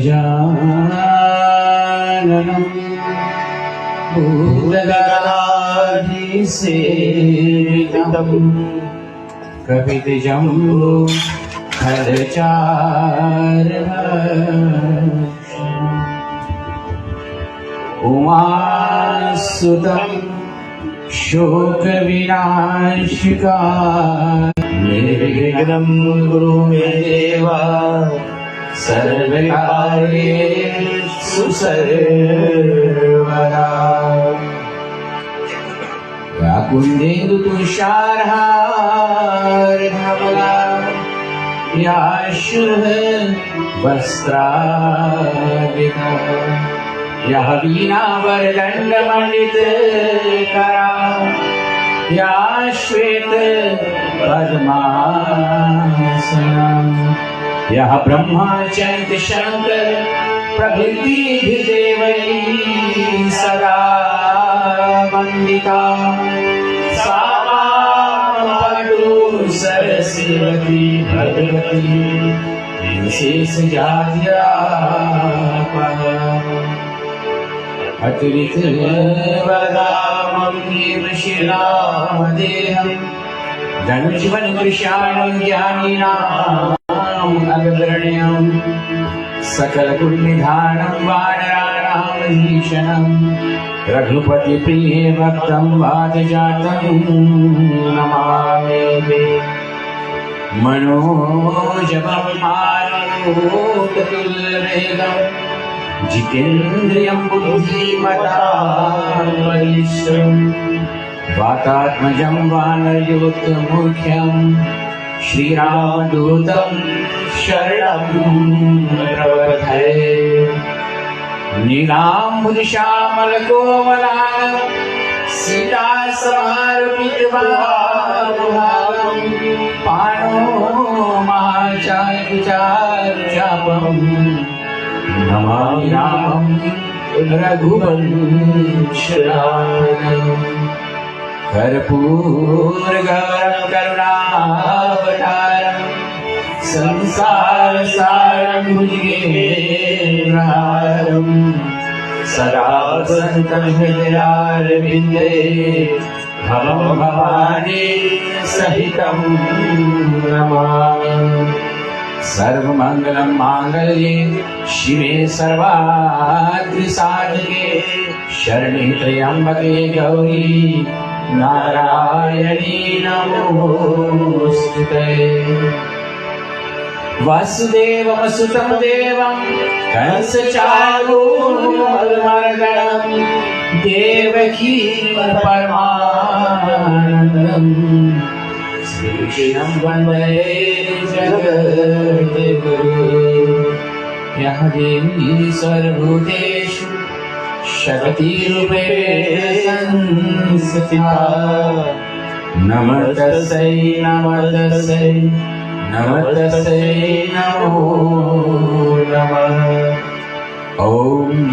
गजाननं भूतगणाधिसेवितं कपितजम्बो फलचारुभक्षणम् उमासुतं शोकविनाशकाय निर्विघ्नं कुरु मे देव सर्वकार्येषु सर्वदा। या कुन्देन्दु तुषारहारधवला या शुभ वस्त्रावृता यः वीणावरदण्डमण्डितकरा या श्वेत पद्मासना यः ब्रह्माच्यन्त शङ्कर प्रभृतिभिर्देवैः सदा वन्दिता सा मां पातु सरस्वती भगवती विशेषजात्यापहा अतिरिक्तवरदामं शिलामदेहं धनुजीवनकृशाणं ज्ञानिनाम् अग्रगण्यं सकलगुणनिधानं वानराणां भीषणं रघुपतिप्रिये भक्तं वातजातं नमामि। मनोजवं मारुततुल्यवेगं जितेन्द्रियं बुद्धिमतां वरिष्ठं वातात्मजं वानरयूथमुख्यं श्रीरामदूतं शरणं प्रपद्ये। नीलाम्बुदश्यामलकोमलानं सीतासमारुपितभावं पाणोमाचार्यचार्यापं नमामि रामं रघुवंशनाथं। कर्पूरगौरं करुणावतारं संसारसारं भुजगेन्द्रहारं सदा वसन्तं हृदयारविन्दे भवं भवानी सहितं नमामि। सर्वमङ्गलं माङ्गल्ये शिवे सर्वार्थसाधके शरणे त्र्यम्बके गौरी नारायणी नमोस्तुते। वसुदेवसुतं देवं कंसचाणूरमर्दनं देवकी परमानन्दं श्रीकृष्णं वन्दे जगद्गुरुं। यः देवी सर्वभूतेषु शक्तिरूपेण संस्थिता नमस्तस्यै नमस्तस्यै नमस्तस्यै नमो नमः। ॐ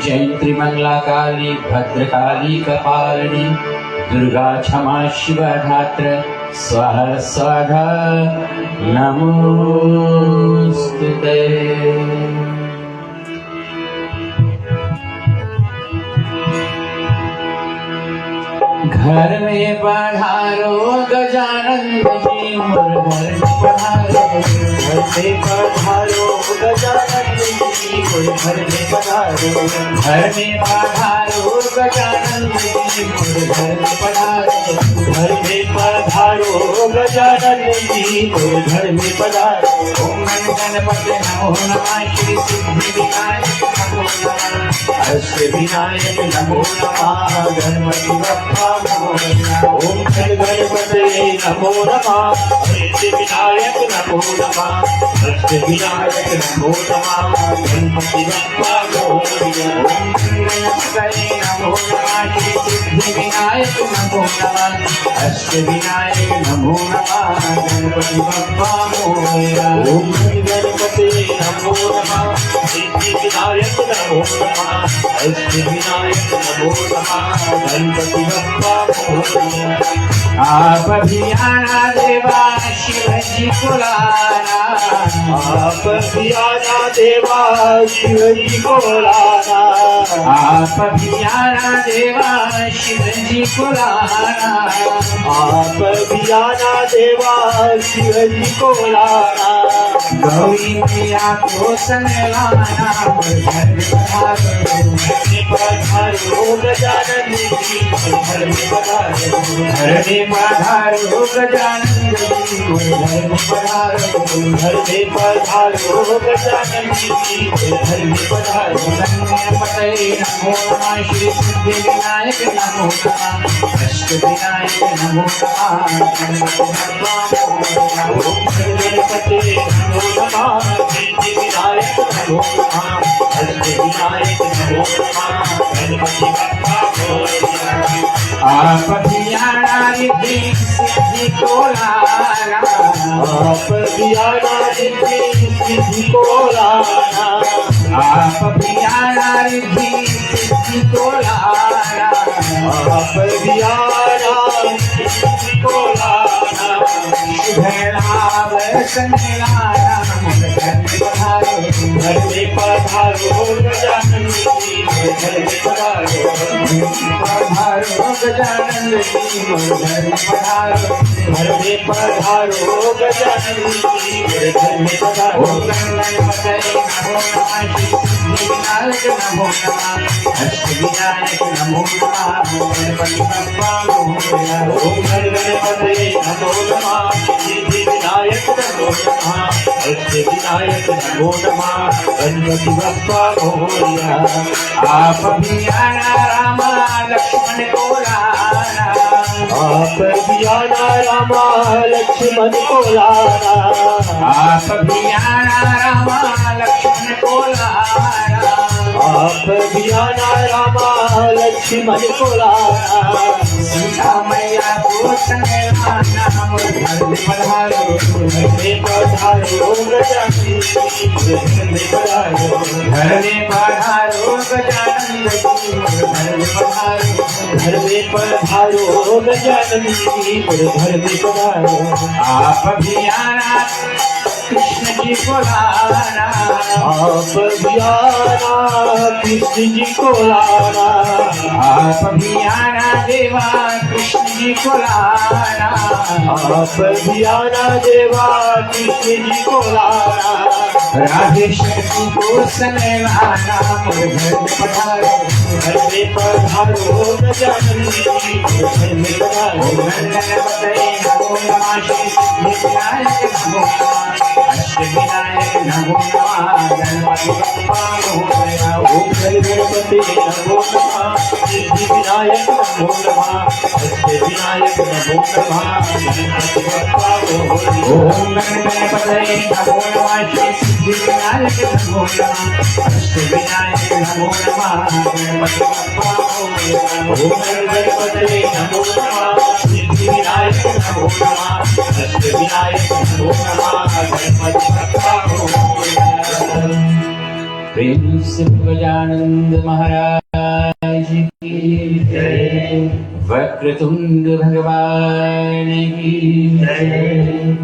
जयन्ती मंगलाकाली भद्रकाली कपालिनी दुर्गा क्षमा शिवा धात्र स्वाहा स्वाहा नमोस्तुते। घर में पधारो गजानन जी मोर घर में पधारो, घर में पधारो गजानन जी मोर घर में पधारो, घर में पधारो गजानन जी मोर घर में पधारो, घर में पधारो गजानन जी मोर घर में पधारो। ओम गणपते नमो नमः श्री सिद्धि विनायक नमो नमः अष्ट विनायक नमो नमः गणपति बप्पा ओम गणपते नमो नमः सिद्धि विनायक नमो नमः अष्ट विनायक नमो नमः गणपति बप्पा मोरया। ओम गणपते नमो नमः सिद्धि विनायक नमो नमः अष्ट विनायक नमो नमः गणपति बप्पा मोरया। ओम गणपते नमो नमः सिद्धि विनायक नमो नमः अष्ट विनायक नमो नमः गणपति बप्पा मोरया। आप भी आना देवा शिव जी को लाना। आप भी आना देवा शिव जी को लाना। आप भी आना देवा शिव जी को लाना। आप भी आना देवा शिव जी को लाना। गौरी मैया को संग लाना। घर में पधारो गजानन जी घर में पधारो। घर में पधारो गजानन जी घर में पधारो। घर में पधारो गजानन जी घर में पधारो। गणपते नमो नमः श्री सिद्धि विनायक नमो नमः अष्ट विनायक नमो नमः गणपति बप्पा मोरया। गणपते नमो नमः सिद्धि विनायक नमो नमः अष्ट विनायक नमो नमः गणपति बप्पा मोरया। आप भी आना रिद्धि सिद्धि को लाना। आप भी आना रिद्धि सिद्धि को लाना। आप भी आना रिद्धि सिद्धि को लाना। आप भी आना सिद्धि को लाना। शुभ लाभ संग लाना। घर में पधारो गजानन जी घर में पधारो। पधारो गजानन जी घर में पधारो। घर में पधारो गजानन जी घर में पधारो। गणपते नमो नमः श्री विनायक नमो नमः अष्ट विनायक नमो नमः गणपति बप्पा मोरया। ओम गणपते नमो नमः सिद्धि विनायक नमो नमः अष्ट विनायक नमो नमः गणपति बप्पा मोरया। आप भी आना रामा लक्ष्मण को लाना। आप भी आना रामा लक्ष्मण को लाना। आप भी आना रामा लक्ष्मण को लाना। आप भी आना रामा लक्ष्मण को लाना। सीता मैया को संग लाना। घर में पधारो घर में पधारो गजानन जी घर में पधारो। घर में पधारो गजानन जी घर में पधारो। घर में पधारो गजानन जी घर में पधारो। आप भी आना कृष्ण जी को लाना। आप भी आना कृष्ण जी को लाना। आप भी आना देवा कृष्ण जी को लाना। आप भी आना देवा कृष्ण जी को लाना। राधे शक्ति को संग लाना। घर में पधारो घर में पधारो गजानन जी घर में पधारो। गणपते नमो नमः श्री सिद्धि विनायक नमो नमः अष्ट विनायक नमो नमः गणपति बप्पा मोरया। ओम गणपते नमो नमः सिद्धि विनायक नमो नमः अष्ट विनायक नमो नमः गणपति बप्पा मोरया। ओम गणपते नमो नमः श्री सिद्धि विनायक नमो नमः अष्ट विनायक नमो नमः गणपति बप्पा मोरया। ओम गणपते नमो नमः सिद्धि विनायक नमो नमः अष्ट विनायक नमो नमः गणपति बप्पा मोरया। प्रेम से गजानंद महाराज की जय। वक्रतुंड भगवान की जय।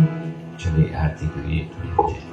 चलिए आरती करिए थोड़ी हो जाए।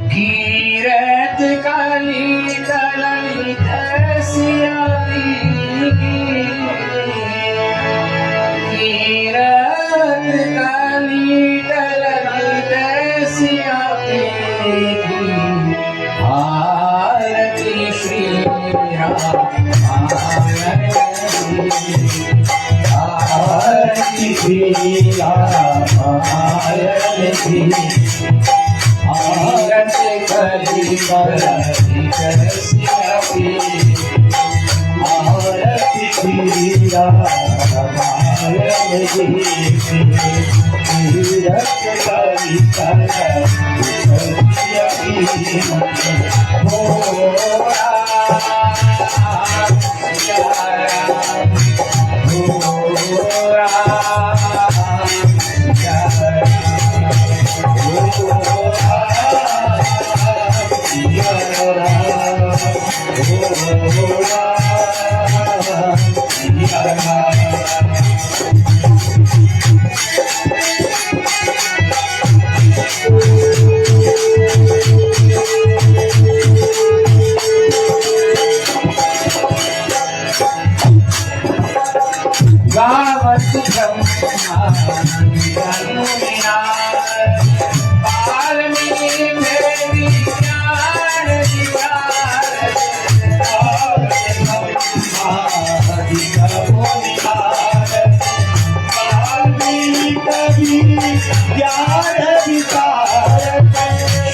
कीरत काली कललित आरती प्रिया आरती करी करसी आरती प्रिया आरती करी करसी गावत ब्रह्मा वाल्मीकि मेरी ज्ञान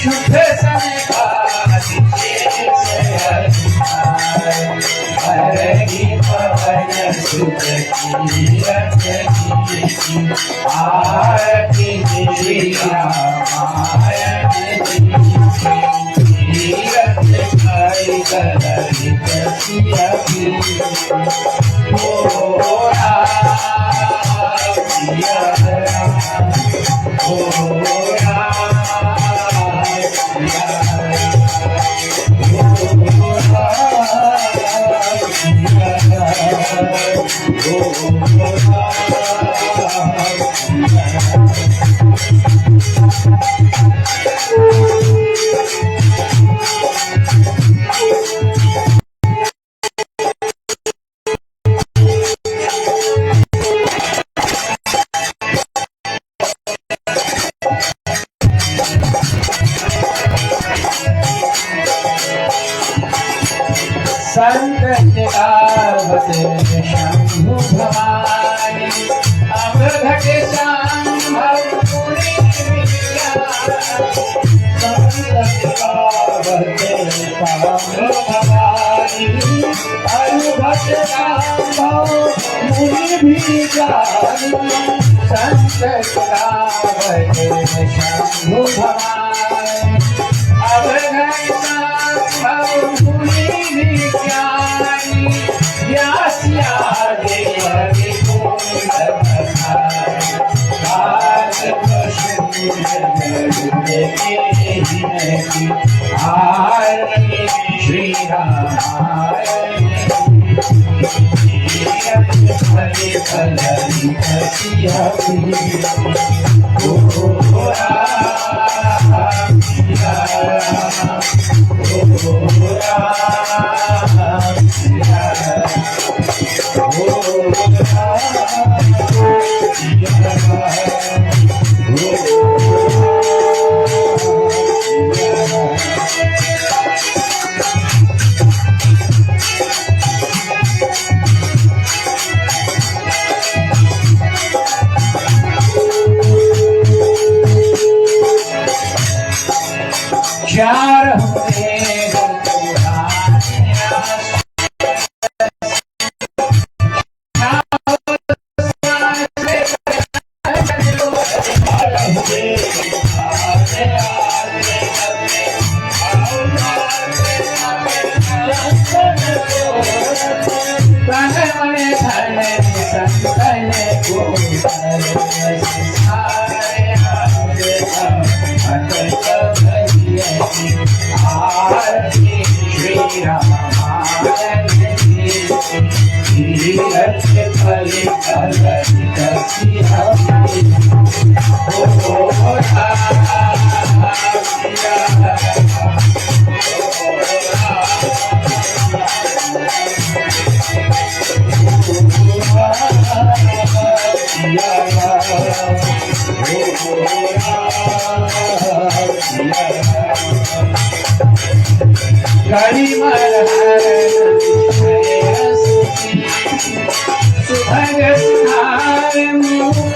शुद्ध समय आरती श्री संत शंभु भवानी अमृत संभव भवानी अनुभट संभव मुनि भी जानी संत शंभु भवानी अमृत संभव मुनि ज्ञानी व्यासिया देवी श्री चार गरिमल सुभग सुधार मुक्ति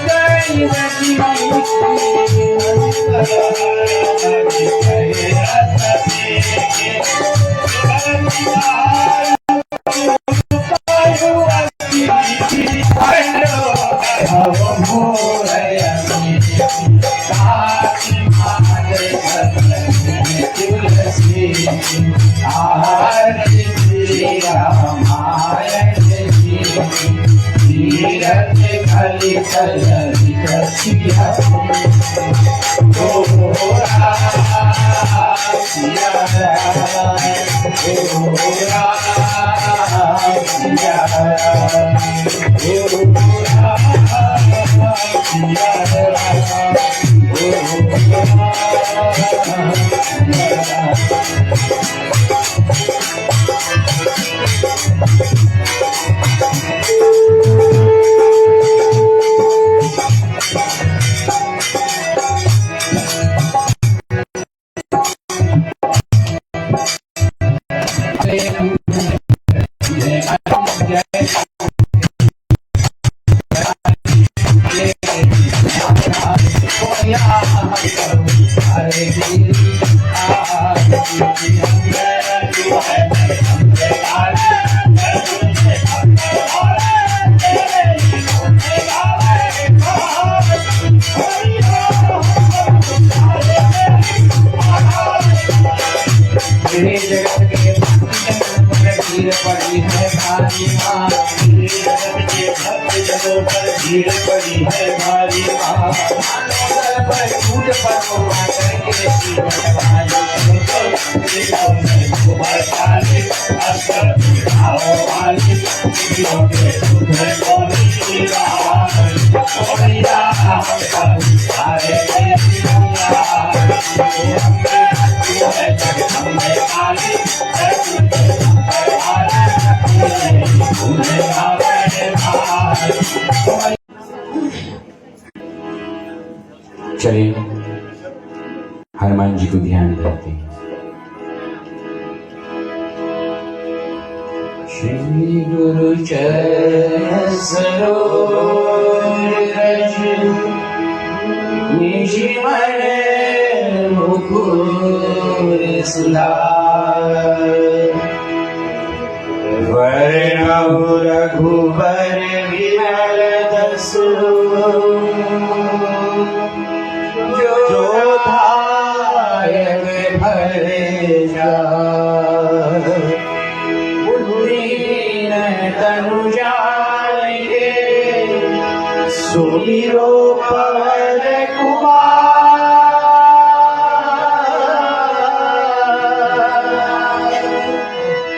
भीड़ पड़ी है भारी चलिए हनुमान जी को ध्यान देते हैं। श्री गुरु चरण सरोज रज निज मन मुकुर सुधार वरणहु रघुबर विमल दसु जो धायक भरे जात बुद्धिहीन तनु जानिके सुमिरो पवन कुमार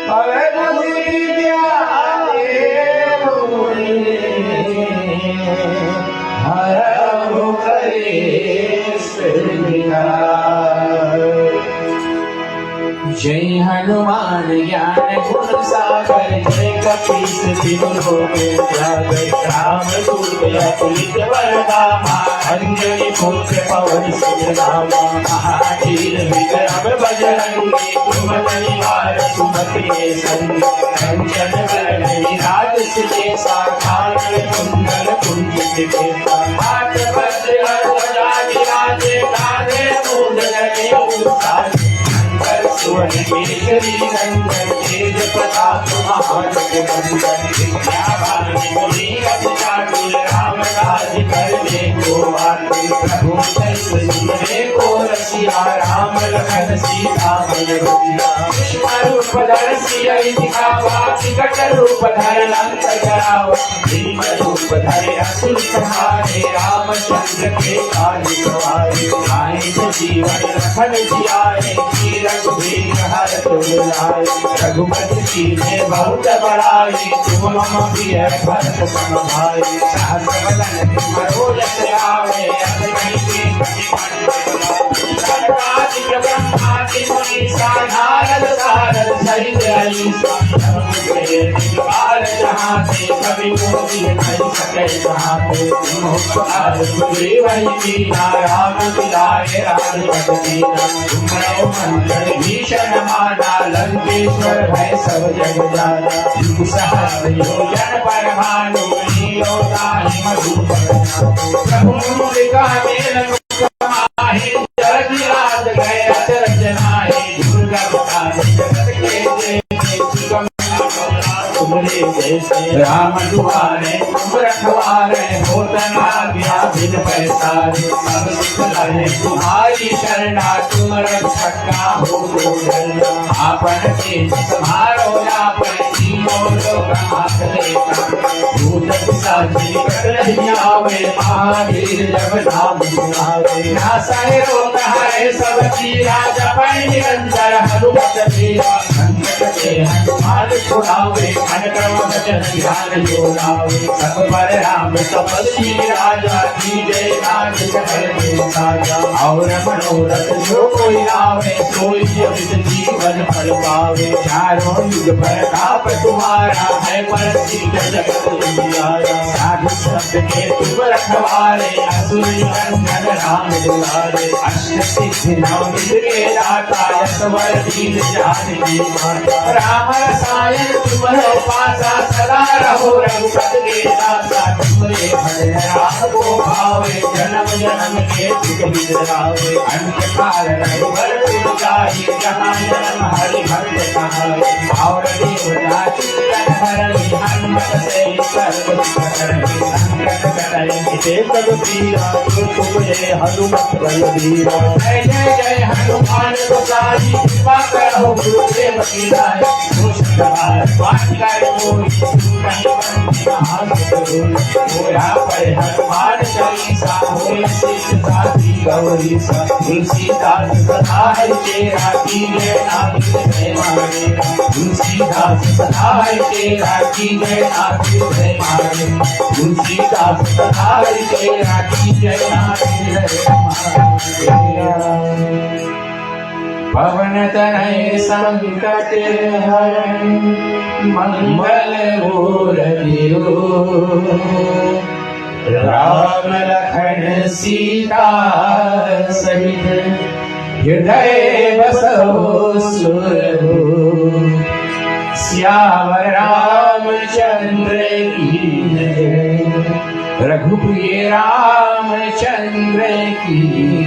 पवन विद्यादेव हरहु कलेश जय हनुमान ज्ञान गुण सागर जय कपीस तिहुँ लोक उजागर राम दूत अतुलित बलधामा अंजनी पुत्र पवन सुत नामा महावीर विक्रम बजरंगी कुमति निवार सुमति के संगी कंचन वरण विराज सुकेसा कानन कुंडल कुंजित केसा हाथ वज्र ध्वजा विराजे कांधे मूंज जनेऊ सुवन केसरी नंदन तेज प्रताप महाजगवंदन विद्यावान गुणी अति चातुर राम काज करने को आतुर प्रभु चरित्र सुनने को रसिया राम लखन सीता मन बलिया कृष्ण रूप धर सियहि दिखावा विकट रूप धर लंक जरावा भीम रूप धरे असुर संहारे रामचंद्र के काज सवारे आए जीवन लखन जियाए रघुवीर हरत बुलाए रघुपति कीन्हे बहुत बड़ाई तुम मम प्रिय भरत सम भाई सहस बदन तुमरो यश आवे अग्नि के कटि ब्रह्मादि मुनीसा नारद सारद सहित अहिसा विशाल जहाँ से कभी मोदी नहीं सके जहाँ पे मुख्तार सुग्रीव ही मीरा राम मिलाए राजपथ दीना तुमरो मंत्र भीषण माना लंकेश्वर भय सब जग जाना युग सहस्र योजन पर भानु लीलो ताहि मधुपर प्रभु मुद्रिका मेल माहि जग राज गए अचरज नाहि दुर्गा जगत के जय सुगम तुमरे जैसे राम दुआरे तुम रखवारे होतन आज्ञा बिन पैसारे सब सुख लहे तुम्हारी शरणा तुम रक्षक का हो डरना आपन तेज समारो आपन तीनों लोक हाथ लेकर भूत पिशाच निकट नहीं आवे महावीर जब नाम सुनावे नासाए रोग हरे सब पीरा जपै निरंतर हनुमत वीरा संकट के हनुमान छुड़ावे मन क्रम वचन ध्यान जोड़ावे सब पर राम तपस्वी राजा की जय नाथ कर साजा और मनोरथ जो कोई आवे सोई अमित जीवन फल पावे चारों युग पर ताप तुम्हारा है पर सिद्ध जगत उजियारा साधु संत के तुम रखवारे असुर निकंदन राम दुलारे अष्ट सिद्धि नव निधि के दाता यशवर दीन जानकी माता राम रसायन तुम्हारे पासा सदा रहो रघुपत के दासा तुमरे भजन राम को भावे जन्म जन्म के दुख बिसरावे अंत काल रघुवर तुम गाहि जहाँ जन्म हरि भक्त कहाए और देवता चिंतन हरहि हनुमत से सर्व सुख करहि संकट कटहि मिटे सब पीरा जो तुम जय हनुमत बलबीरा जय जय जय हनुमान गोसाई कृपा करो गुरुदेव की नाय दुष्ट बात कर मोहि कहीं बंदी हाथ करो होया पर हनुमान चालीसा होय सिद्ध साथी गौरी सा तुलसीदास सदा है तेरा कीजे नाथ जय मारे तुलसीदास सदा है तेरा कीजे नाथ जय मारे तुलसीदास सदा है तेरा कीजे नाथ जय मारे पवन तनय संकट हरण मंगल मूर्ति राम लखन सीता सहित हृदय बसो सुरभूप श्याम रामचंद्र की जय रघुप्रिय रामचंद्र की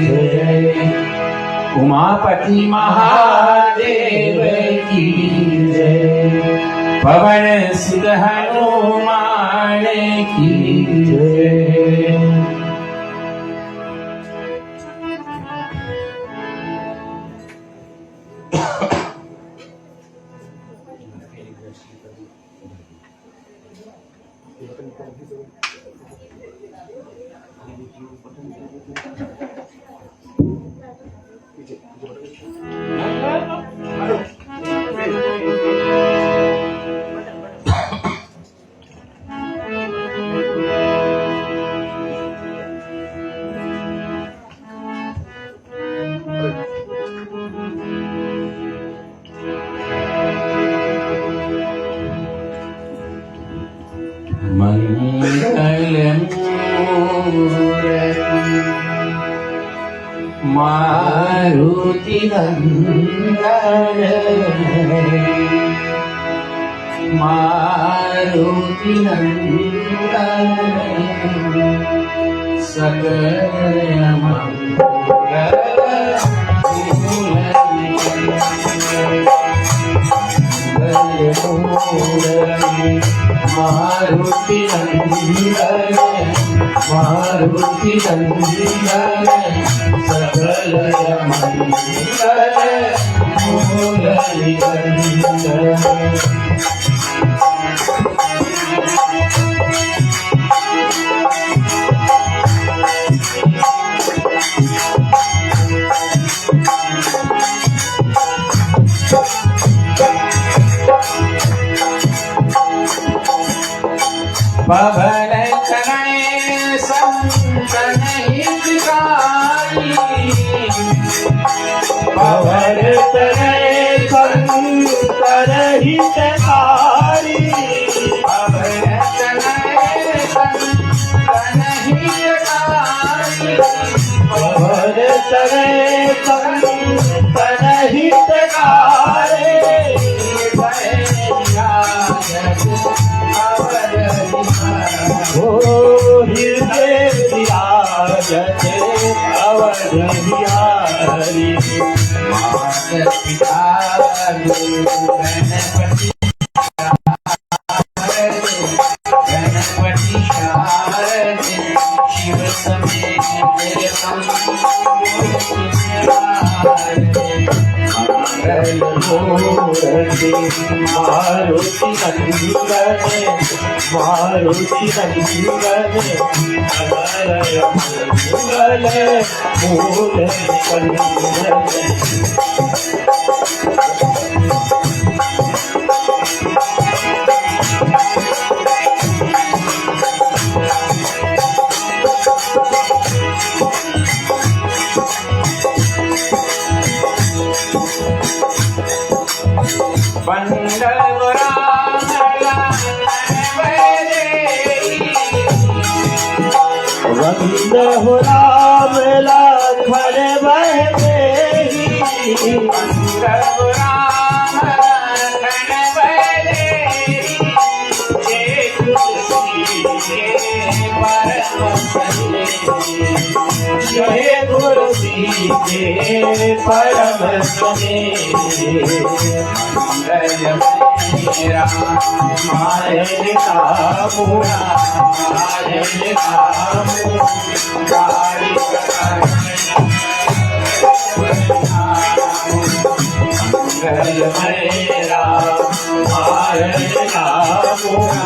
जय उमापति महादेव की जय पवन सुत हनुमान की जय। मारुति नंदन मारुति नंदन सकल मंगल मारुति नंदन मारुति नंदन सकल मंगल पवन तनय संतन हितकारी पवन तनय संतन हितकारी गणपति गणपति शारदे शिव समेत मूर्ति मारुति नंदने मारुति नंदने अमरय मंगले मूल कंदने वंद हो राम लखन बहदेही वंद हो राम लखन बहदेही जय तुलसी के परम स्नेही जय तुलसी के परम स्नेही मंगल मेरा मायन कामुना मायन कामुना गाड़ी मंगल मेरा मायन कामुना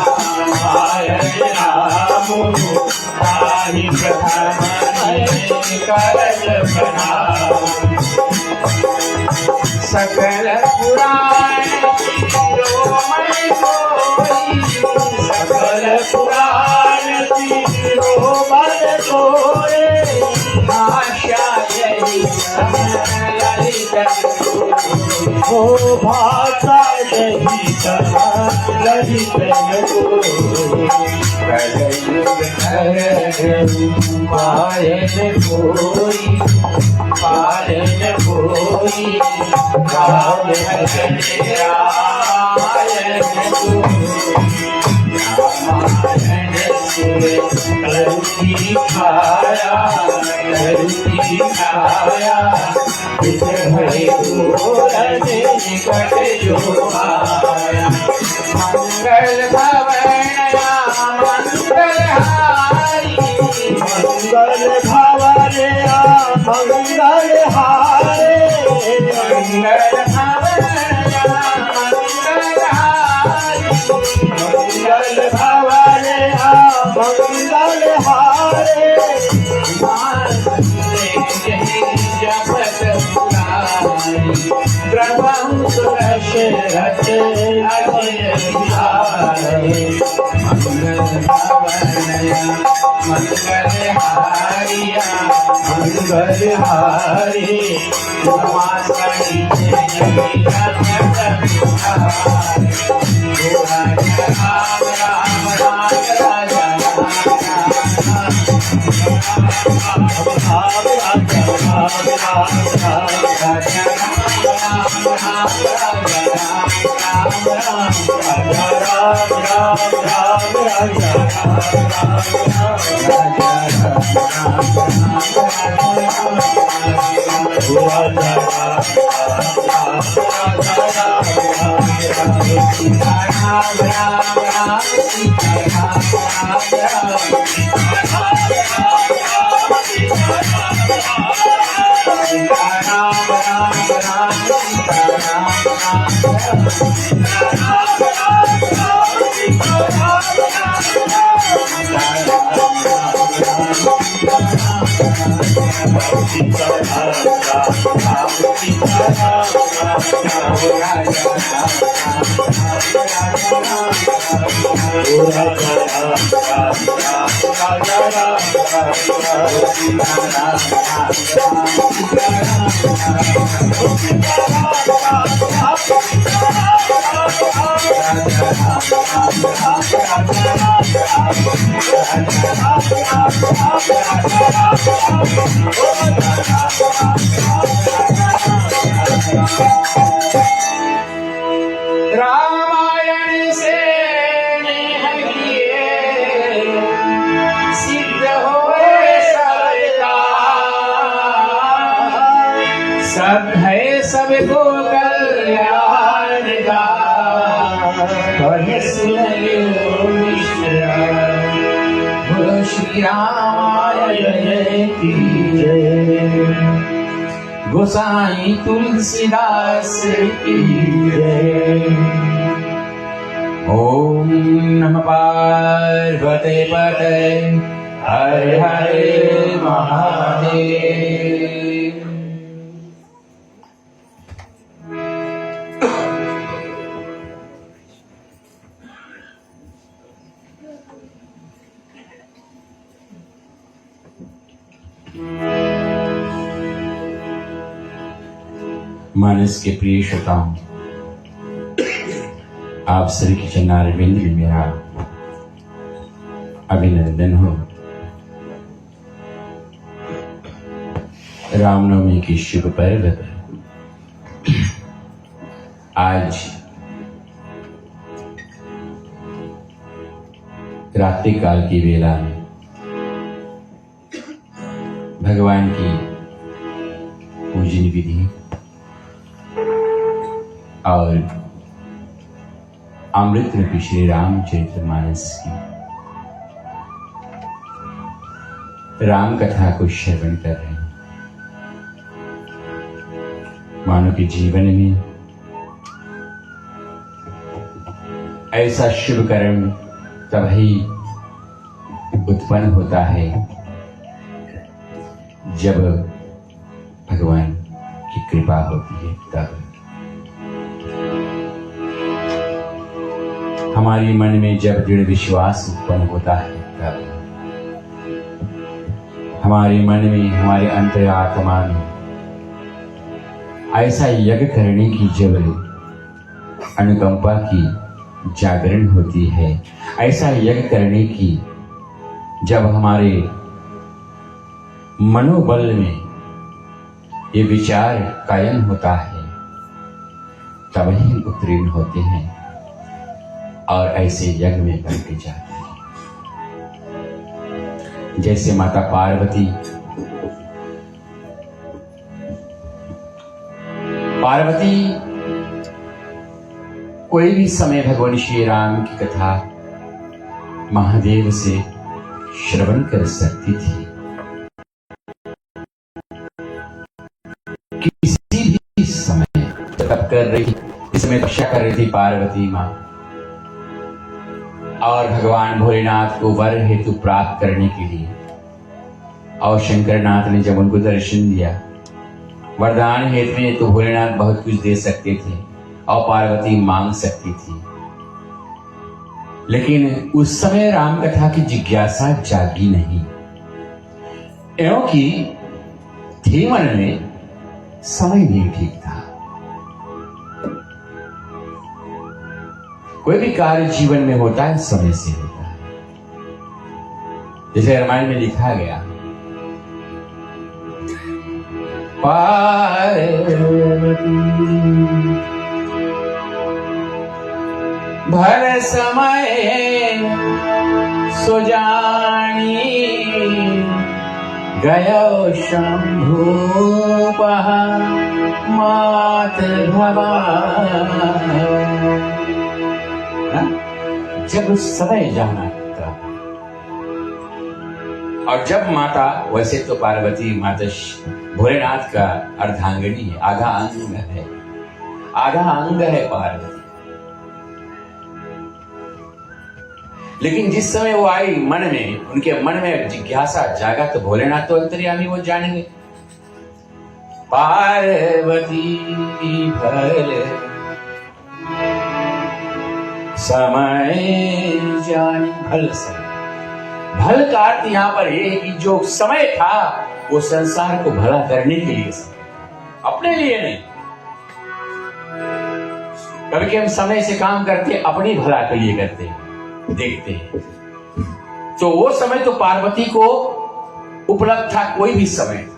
मायन कामुना ताहि प्रथम करल प्रणाम सकल पुराण शिरोमणि सोई सकल पुराण शिरोमणि सोई भाषा यही ललित ओ भाषा यही ललित पायन कोई पायन कोई राम भजन रामायण करुणी खाया करुणी खाया हरे निकट जो आया मंगल भवन मंगल हारी मंगल भवन मंगल हारे मंगल भवन मंगल हारी मंगल भवन मंगल हारे जपत पुरारी प्रभु सुरशरथ अजय बिहारी मंगल भवनया मंगल हारिया मंगल हारी नमासि राम राम राम रामायण से नेह किए सिद्ध होए सब है सबको कल्याण। गोसाई तुलसीदास की जय। ओम नमः पार्वते पते हर हर महादेव। मानस के प्रिय श्रोताओं, आप श्री के चरणारविंद में मेरा अभिनंदन हो। रामनवमी की शुभ पर्व पर आज रात्रि काल की वेला में भगवान की पूजन विधि और अमृत रूपी श्री रामचरितमानस की राम कथा को श्रवण कर रहे हैं। मानव के जीवन में ऐसा शुभ कर्म तभी उत्पन्न होता है जब भगवान की कृपा होती है। तब हमारी मन में जब दृढ़ विश्वास उत्पन्न होता है, तब हमारे मन में, हमारे अंतरात्मा में ऐसा यज्ञ करने की जब अनुकंपा की जागरण होती है, ऐसा यज्ञ करने की जब हमारे मनोबल में ये विचार कायम होता है, तब ही उत्तीर्ण होते हैं और ऐसे यज्ञ में बैठ जाते हैं। जैसे माता पार्वती कोई भी समय भगवान श्री राम की कथा महादेव से श्रवण कर सकती थी। किसी भी समय तप कर रही थी, इसमें तपस्या कर रही थी पार्वती माँ, और भगवान भोलेनाथ को वर हेतु प्राप्त करने के लिए, और शंकरनाथ ने जब उनको दर्शन दिया वरदान हेतु में, तो भोलेनाथ बहुत कुछ दे सकते थे और पार्वती मांग सकती थी, लेकिन उस समय राम कथा की जिज्ञासा जागी नहीं, क्योंकि थी मन में समय नहीं ठीक था। कोई भी कार्य जीवन में होता है समय से होता है। जैसे रामायण में लिखा गया, पार्वती भर समय सुजानी गयो शंभु मात भवा। जब समय जाना था, और जब माता, वैसे तो पार्वती माता भोलेनाथ का अर्धांगिनी है, आधा अंग है पार्वती, लेकिन जिस समय वो आई मन में, उनके मन में जिज्ञासा जागा, तो भोलेनाथ तो अंतर्यामी, वो जानेंगे। पार्वती भल समय जानी, भल समय, भल का अर्थ यहां पर ये है कि जो समय था वो संसार को भला करने के लिए, अपने लिए नहीं। कभी हम समय से काम करते अपनी भला के लिए करते हैं, देखते हैं। तो वो समय तो पार्वती को उपलब्ध था, कोई भी समय था,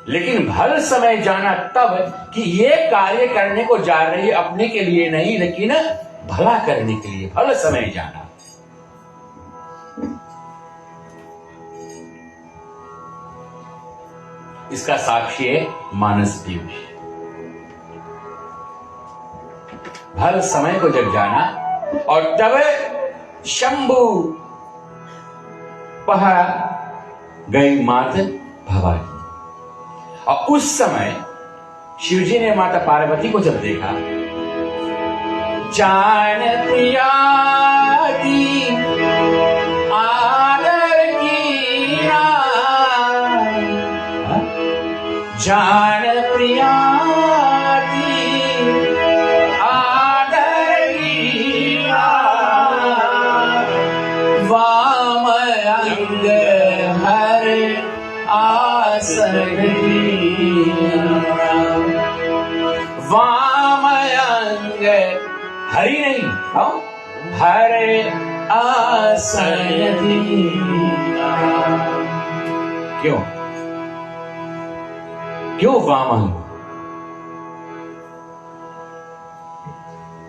लेकिन भल समय जाना तब कि ये कार्य करने को जा रही है अपने के लिए नहीं, लेकिन भला करने के लिए, भल समय जाना। इसका साक्षी है मानस देव। भल समय को जब जाना, और तब शंभु पहा गई मात भवानी, और उस समय शिव जी ने माता पार्वती को जब देखा, जान प्रिया की आदर की जान प्रिया की आदर की वाम अंग हर आसन वाम अंग हरि नहीं हर आसन क्यों क्यों वाम अंग?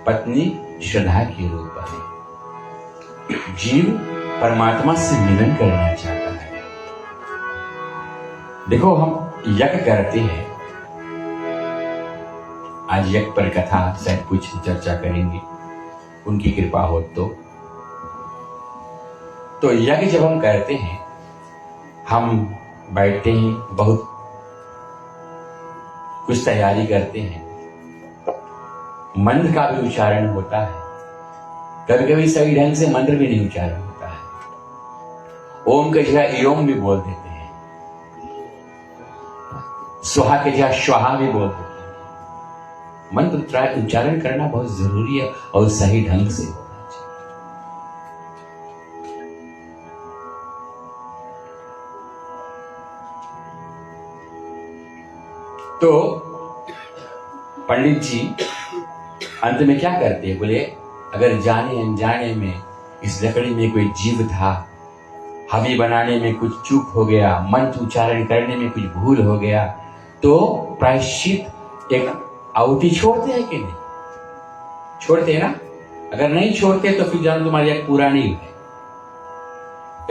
पत्नी श्रद्धा के रूप है। जीव परमात्मा से मिलन करना चाहता है। देखो हम यज्ञ करते हैं, आज यज्ञ पर कथा शायद कुछ चर्चा करेंगे, उनकी कृपा हो तो यज्ञ जब हम करते हैं, हम बैठते हैं, बहुत कुछ तैयारी करते हैं, मंत्र का भी उच्चारण होता है, कभी कभी सही ढंग से मंत्र भी नहीं उच्चारण होता है। ओम के जगह योम भी बोल देते हैं, स्वाहा के जगह स्वाहा भी बोल देते हैं। मंत्र उच्चारण करना बहुत जरूरी है और सही ढंग से होना चाहिए। तो पंडित जी अंत में क्या करते हैं, बोले अगर जाने अनजाने में इस लकड़ी में कोई जीव था, हवी बनाने में कुछ चूक हो गया, मंत्र उच्चारण करने में कुछ भूल हो गया, तो प्रायश्चित एक आहुति छोड़ते हैं कि नहीं? छोड़ते हैं ना? अगर नहीं छोड़ते तो फिर जानो तुम्हारा यज्ञ पूरा नहीं है।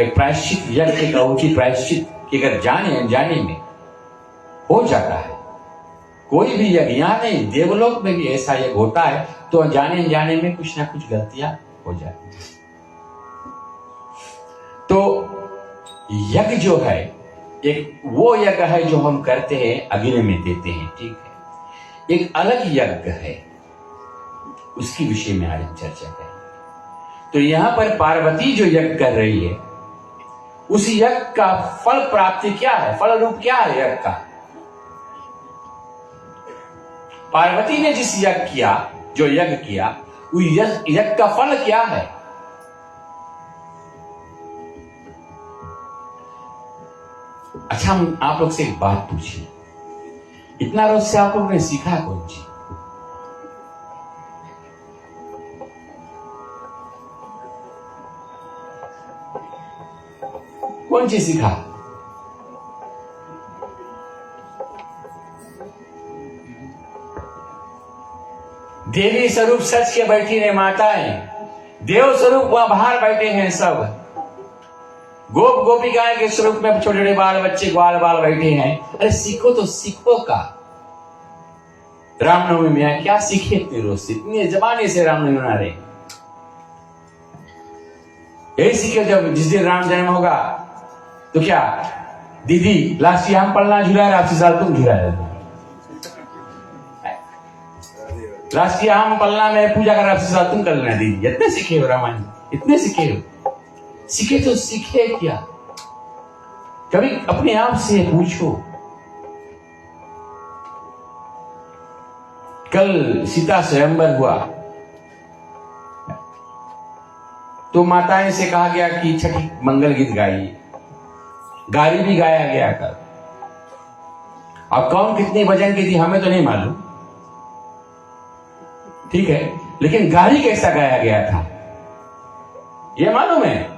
एक प्रायश्चित यज्ञ, एक आहुति प्रायश्चित कि अगर जाने अनजाने में हो जाता है, कोई भी यज्ञ, यहाँ नहीं देवलोक में भी ऐसा यज्ञ होता है, तो जाने अनजाने में कुछ ना कुछ गलतियां हो जाती है। तो यज्ञ जो है एक वो यज्ञ है जो हम करते हैं, अग्नि में देते हैं, ठीक है। एक अलग यज्ञ है, उसकी विषय में आज हम चर्चा करेंगे। तो यहां पर पार्वती जो यज्ञ कर रही है, उस यज्ञ का फल प्राप्ति क्या है, फल रूप क्या है यज्ञ का? पार्वती ने जिस यज्ञ किया, जो यज्ञ किया, उस यज्ञ का फल क्या है? अच्छा, हम आप लोग से एक बात पूछिए, इतना रोज से आप लोग ने सीखा कौन सी? कौन सी सीखा? देवी स्वरूप सच के बैठी ने माताएं, देव स्वरूप वहां बाहर बैठे हैं सब, गोप गोपिकाएं के स्वरूप में छोटे छोटे बाल बच्चे ग्वाल बाल बैठे हैं। अरे सीखो तो सीखो का। रामनवमी में क्या सीखे इतने रोज से, इतने जमाने से रामनवमी मना रहे, यही सीखे। जब जिस दिन राम जन्म होगा तो क्या दीदी लास्ट ईयर हम पलना झुला रहे, आपसे साल तुम झुला रहे, लास्ट ईयर हम पलना में पूजा कर, आपसे साल तुम कर लेना दीदी। इतने सीखे हो रामायण, इतने सीखे हो, सीखे तो सीखे क्या? कभी अपने आप से पूछो। कल सीता स्वयंवर हुआ तो माताएं से कहा गया कि छठी मंगल गीत गाइए, गारी भी गाया गया कल। अब कौन कितने भजन की थी हमें तो नहीं मालूम, ठीक है, लेकिन गारी कैसा गाया गया था ये मालूम है।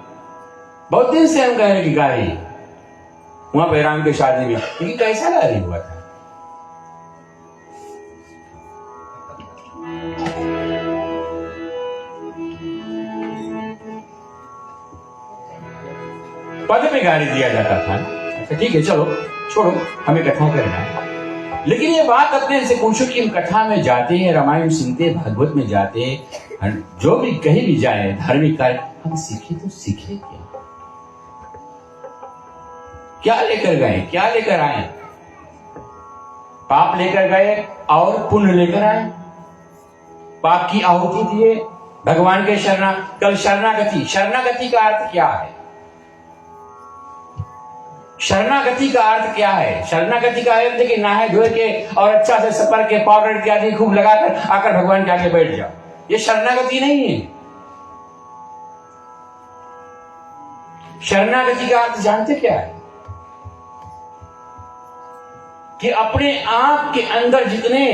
बहुत दिन से हम कह रहे कि गारी वहां पे राम के शादी में, लेकिन कैसा गारी हुआ था? पद में गाली दिया जाता था। अच्छा ठीक है, चलो छोड़ो, हमें कथा करना है। लेकिन ये बात अपने से पूछो कि हम कथा में जाते हैं, रामायण सुनते हैं, भागवत में जाते हैं, जो भी कहीं भी जाए धार्मिक कार्य, हम सीखे तो सीखे क्या? क्या लेकर गए, क्या लेकर आए? पाप लेकर गए और पुण्य लेकर आए। पाप की आहुति दिए, भगवान के कल शरणागति का अर्थ क्या है? शरणागति का अर्थ क्या है? शरणागति का अर्थ है कि नहाए धोए के और अच्छा से सपर के पाउडर इत्यादि खूब लगाकर आकर भगवान के आगे बैठ जाओ। ये शरणागति नहीं है। शरणागति का अर्थ जानते क्या है? कि अपने आप के अंदर जितने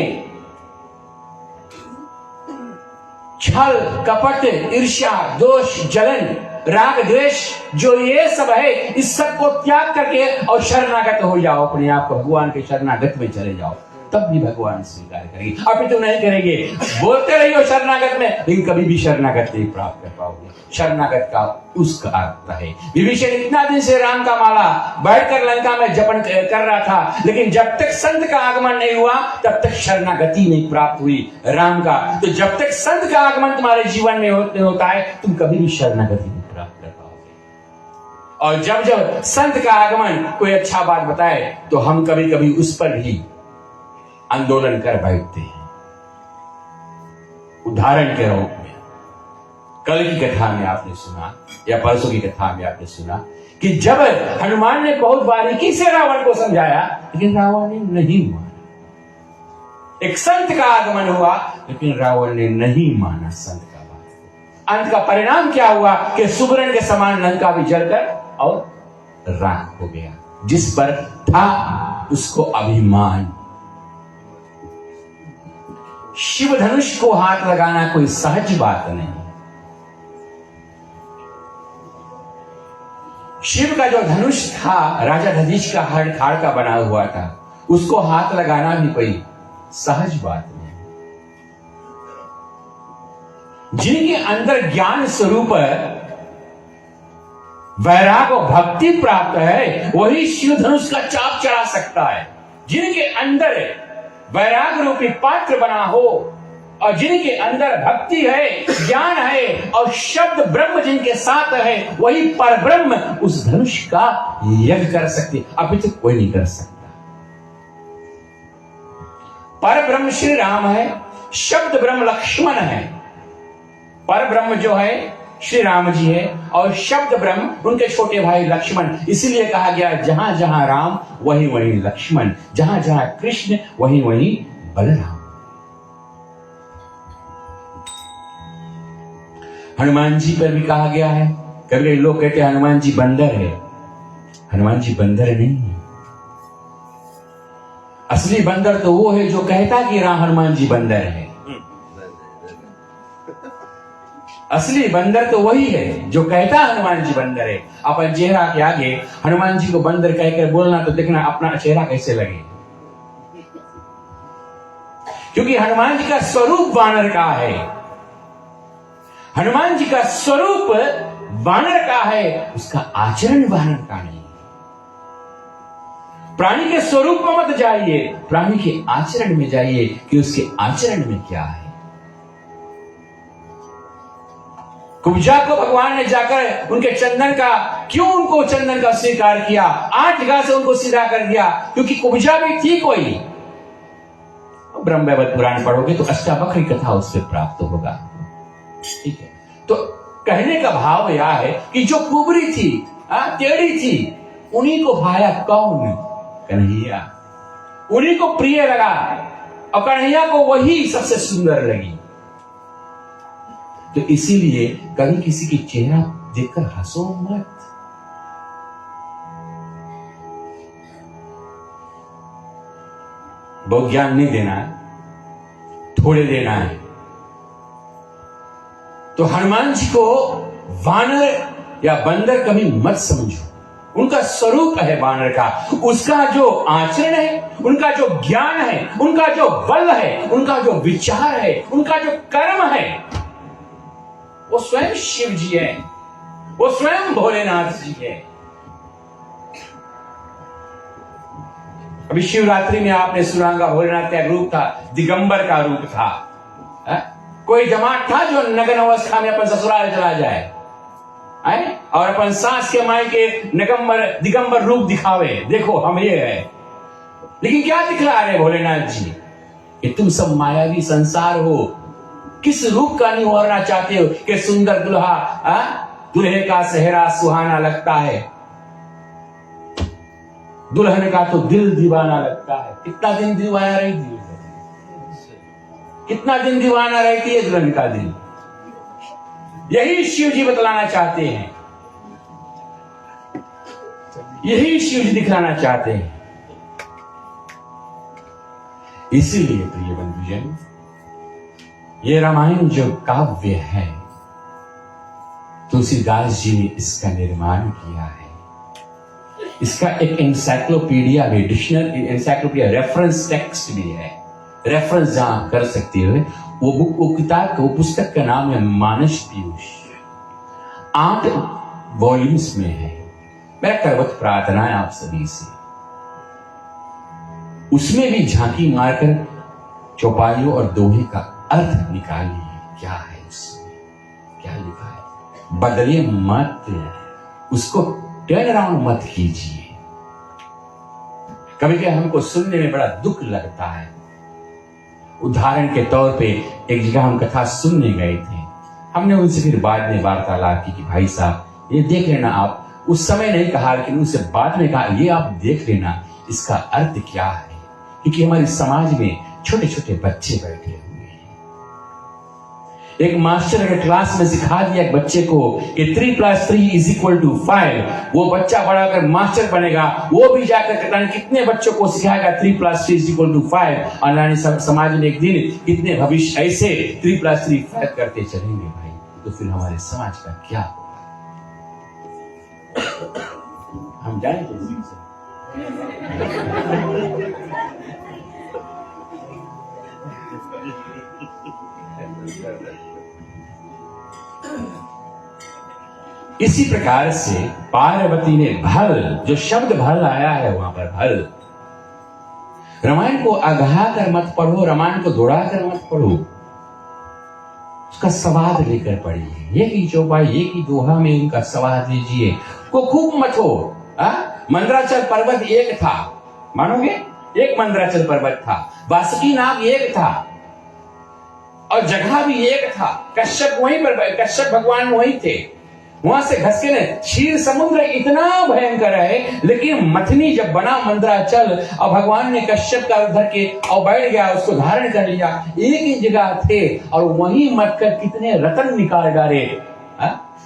छल, कपट, ईर्ष्या, दोष, जलन, राग, द्वेष, जो ये सब है, इस सब को त्याग करके और शरणागत हो जाओ। अपने आप को भगवान के शरणागत में चले जाओ, तब भी भगवान स्वीकार करेंगे। अभी तो नहीं करेंगे, बोलते रहिए शरणागत में, लेकिन कभी भी शरणागत नहीं प्राप्त कर पाओगे। शरणागत का उसका अर्थ है। विभीषण इतना दिन से राम का माला बैठकर लंका में जपन कर रहा था, लेकिन जब तक संत का आगमन नहीं हुआ तब तक शरणागति नहीं प्राप्त हुई राम का। तो जब तक संत का आगमन तुम्हारे जीवन में होता है, तुम कभी भी शरणागति नहीं प्राप्त कर पाओगे। और जब जब संत का आगमन कोई अच्छा बात बताए तो हम कभी कभी उस पर भी आंदोलन कर बैठते हैं। उदाहरण के रूप में कल की कथा में आपने सुना या परसों की कथा में आपने सुना कि जब हनुमान ने बहुत बारीकी से रावण को समझाया, लेकिन रावण ने नहीं माना। एक संत का आगमन हुआ, लेकिन रावण ने नहीं माना संत का बात। अंत का परिणाम क्या हुआ कि सुवर्ण के समान लंका भी जलकर और राख हो गया। जिस पर था उसको अभिमान। शिव धनुष को हाथ लगाना कोई सहज बात नहीं। शिव का जो धनुष था राजा दधीच का हाड़ का बना हुआ था, उसको हाथ लगाना भी कोई सहज बात नहीं। जिनके अंदर ज्ञान स्वरूप वैराग और भक्ति प्राप्त है, वही शिव धनुष का चाप चढ़ा सकता है। जिनके अंदर वैराग रूपी पात्र बना हो और जिनके अंदर भक्ति है, ज्ञान है और शब्द ब्रह्म जिनके साथ है, वही पर ब्रह्म उस धनुष का यज्ञ कर सकते। अभी तक कोई नहीं कर सकता। पर ब्रह्म श्री राम है, शब्द ब्रह्म लक्ष्मण है। पर ब्रह्म जो है श्री राम जी है और शब्द ब्रह्म उनके छोटे भाई लक्ष्मण। इसलिए कहा गया जहां जहां राम वहीं वहीं लक्ष्मण, जहां जहां कृष्ण वहीं वहीं बलराम। हनुमान जी पर भी कहा गया है। कभी लोग कहते हैं हनुमान जी बंदर है। हनुमान जी बंदर नहीं है। असली बंदर तो वो है जो कहता कि हनुमान जी बंदर है। असली बंदर तो वही है जो कहता हनुमान जी बंदर है। अपन चेहरा के आगे हनुमान जी को बंदर कहकर बोलना तो देखना अपना चेहरा कैसे लगे, क्योंकि हनुमान जी का स्वरूप वानर का है। हनुमान जी का स्वरूप वानर का है, उसका आचरण वानर का नहीं। प्राणी के स्वरूप में मत जाइए, प्राणी के आचरण में जाइए कि उसके आचरण में क्या है। कुब्जा को भगवान ने जाकर उनके चंदन का क्यों उनको चंदन का स्वीकार किया, 8 जगह से उनको सीधा कर दिया, क्योंकि कुब्जा भी थी कोई। ब्रह्म वैवर्त पुराण पढ़ोगे तो अष्टावक्र कथा उससे प्राप्त होगा। ठीक है, तो कहने का भाव यह है कि जो कुबरी थी, टेढ़ी थी, उन्हीं को भाया कौन? कन्हैया। उन्हीं को प्रिय लगा और कन्हैया को वही सबसे सुंदर लगी। तो इसीलिए कभी किसी की चेहरा देखकर हंसो मत। बहुत ज्ञान नहीं देना है, थोड़े देना है। तो हनुमान जी को वानर या बंदर कभी मत समझो। उनका स्वरूप है वानर का। उसका जो आचरण है, उनका जो ज्ञान है, उनका जो बल है, उनका जो विचार है, उनका जो कर्म है, वो स्वयं शिव जी है, वो स्वयं भोलेनाथ जी है। अभी शिवरात्रि में आपने सुना होगा भोलेनाथ का रूप था, दिगंबर का रूप था। कोई जमात था जो नग्न अवस्था में अपन ससुराल चला जाए और अपन सास के माई के दिगंबर रूप दिखावे, देखो हम ये है। लेकिन क्या दिखला रहे भोलेनाथ जी कि तुम सब मायावी संसार हो। किस रूप का निवारना चाहते हो कि सुंदर दुल्हा दुल्हे का सेहरा सुहाना लगता है, दुल्हन का तो दिल दीवाना लगता है। कितना दिन दीवाना रहती है, कितना दिन दीवाना रहती है दुल्हन का दिल। यही शिव जी बतलाना चाहते हैं, यही शिव जी दिखलाना चाहते हैं। इसीलिए प्रिय बंधुजन, ये रामायण जो काव्य है, तुलसीदास जी ने इसका निर्माण किया है। इसका एक एनसाइक्लोपीडिया भी, डिक्शनरी एनसाइक्लोपीडिया, रेफरेंस टेक्स्ट भी है, रेफरेंस जहां कर सकती है। वो बुक, वो किताब, वो पुस्तक का नाम है मानस पीयूष, 8 वॉल्यूम्स में है। मेरा करवत प्रार्थना है आप सभी से, उसमें भी झांकी मारकर चौपाइयों और दोहे का अर्थ निकालिए। क्या है उसमें, क्या लिखा है? बदले मत, उसको टर्न अराउंड मत कीजिए। कभी कभी हमको सुनने में बड़ा दुख लगता है। उदाहरण के तौर पे एक जगह हम कथा सुनने गए थे, हमने उनसे फिर बाद में वार्तालाप की कि भाई साहब ये देख लेना आप, उस समय नहीं कहा लेकिन उनसे बाद में कहा ये आप देख लेना इसका अर्थ क्या है। क्योंकि हमारे समाज में छोटे छोटे बच्चे बैठे हुए हैं। एक मास्टर अगर क्लास में सिखा दिया एक बच्चे को कि 3 + 3 = 5, वो बच्चा बड़ा अगर मास्टर बनेगा, वो भी जाकर कितने बच्चों को सिखाएगा 3 + 3 = 5। और समाज में एक दिन कितने भविष्य ऐसे 3 + 3 5 करते चलेंगे भाई, तो फिर हमारे समाज का क्या होगा? हम जानेंगे इसी प्रकार से पार्वती ने भल, जो शब्द भल आया है वहां पर भल, रामायण को अघा कर मत पढ़ो, रामायण को दौड़ा कर मत पढ़ो, उसका स्वाद लेकर पढ़िए। एक ही चौपाई, एक ही दोहा में उनका स्वाद लीजिए, को खूब मत हो। मंदराचल पर्वत एक था, मानोगे? एक मंदराचल पर्वत था, वासुकी नाग एक था, और जगह भी एक था। कश्यप वहीं पर, कश्यप भगवान वहीं थे। वहां से घस के क्षीर समुद्र इतना भयंकर है, लेकिन मथनी जब बना मंदराचल और भगवान ने कश्यप का उधर के और बैठ गया, उसको धारण कर लिया, एक ही जगह थे और वहीं मत कर कितने रतन निकाल डाले।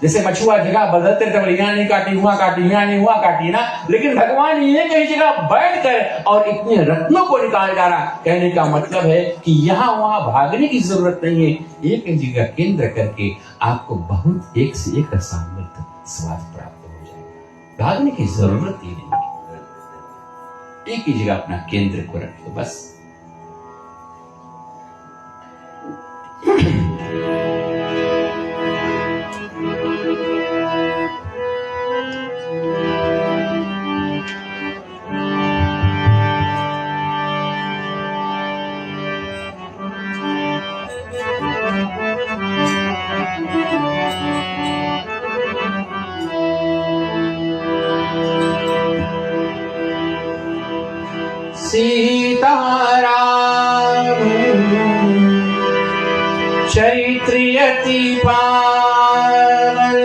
जैसे मछुआ जगह बदलते थे, यहाँ नहीं काटी, वहां काटी, यहाँ नहीं, वहां काटी ना, लेकिन भगवान एक ही जगह बैठ कर और इतने रत्नों को निकाल डाला। कहने का मतलब है कि यहाँ वहां भागने की जरूरत नहीं है, एक ही जगह केंद्र करके आपको बहुत एक से एक रसामृत स्वाद प्राप्त हो जाएगा। भागने की जरूरत ही नहीं, एक ही जगह अपना केंद्र को रखो बस। सीताराम चरित्रयति पावन,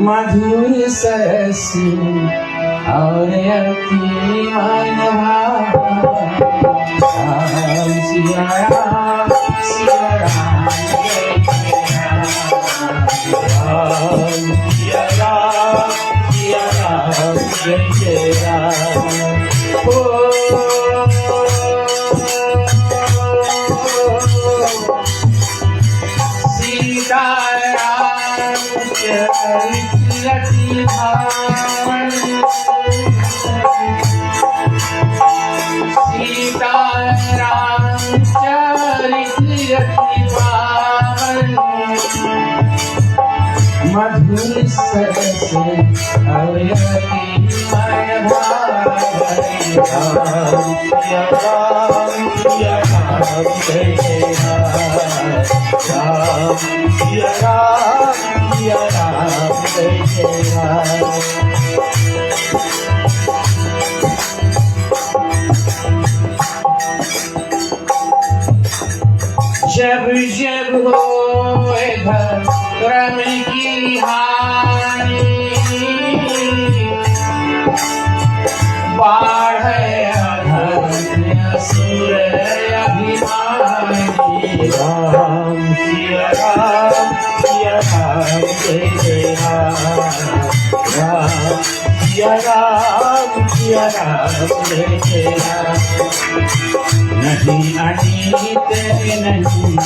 मधुर सरस और अति मन भावन। सिया राम सिया राम सिया राम सिया राम जय जय राम। सीताराम चरित्रयति पावन, सीताराम चरित्रयति पावन, मधुर सरस और अति मन भावन। सिया राम सिया राम जय जय राम राम सिया राम जय जय राम। जब जब होए धर्म की हानि, बाढ़े अधर्म असुर अभिमानी। राम सिया राम जय जय राम राम सिया राम जय जय राम। नहीं अनीत नहीं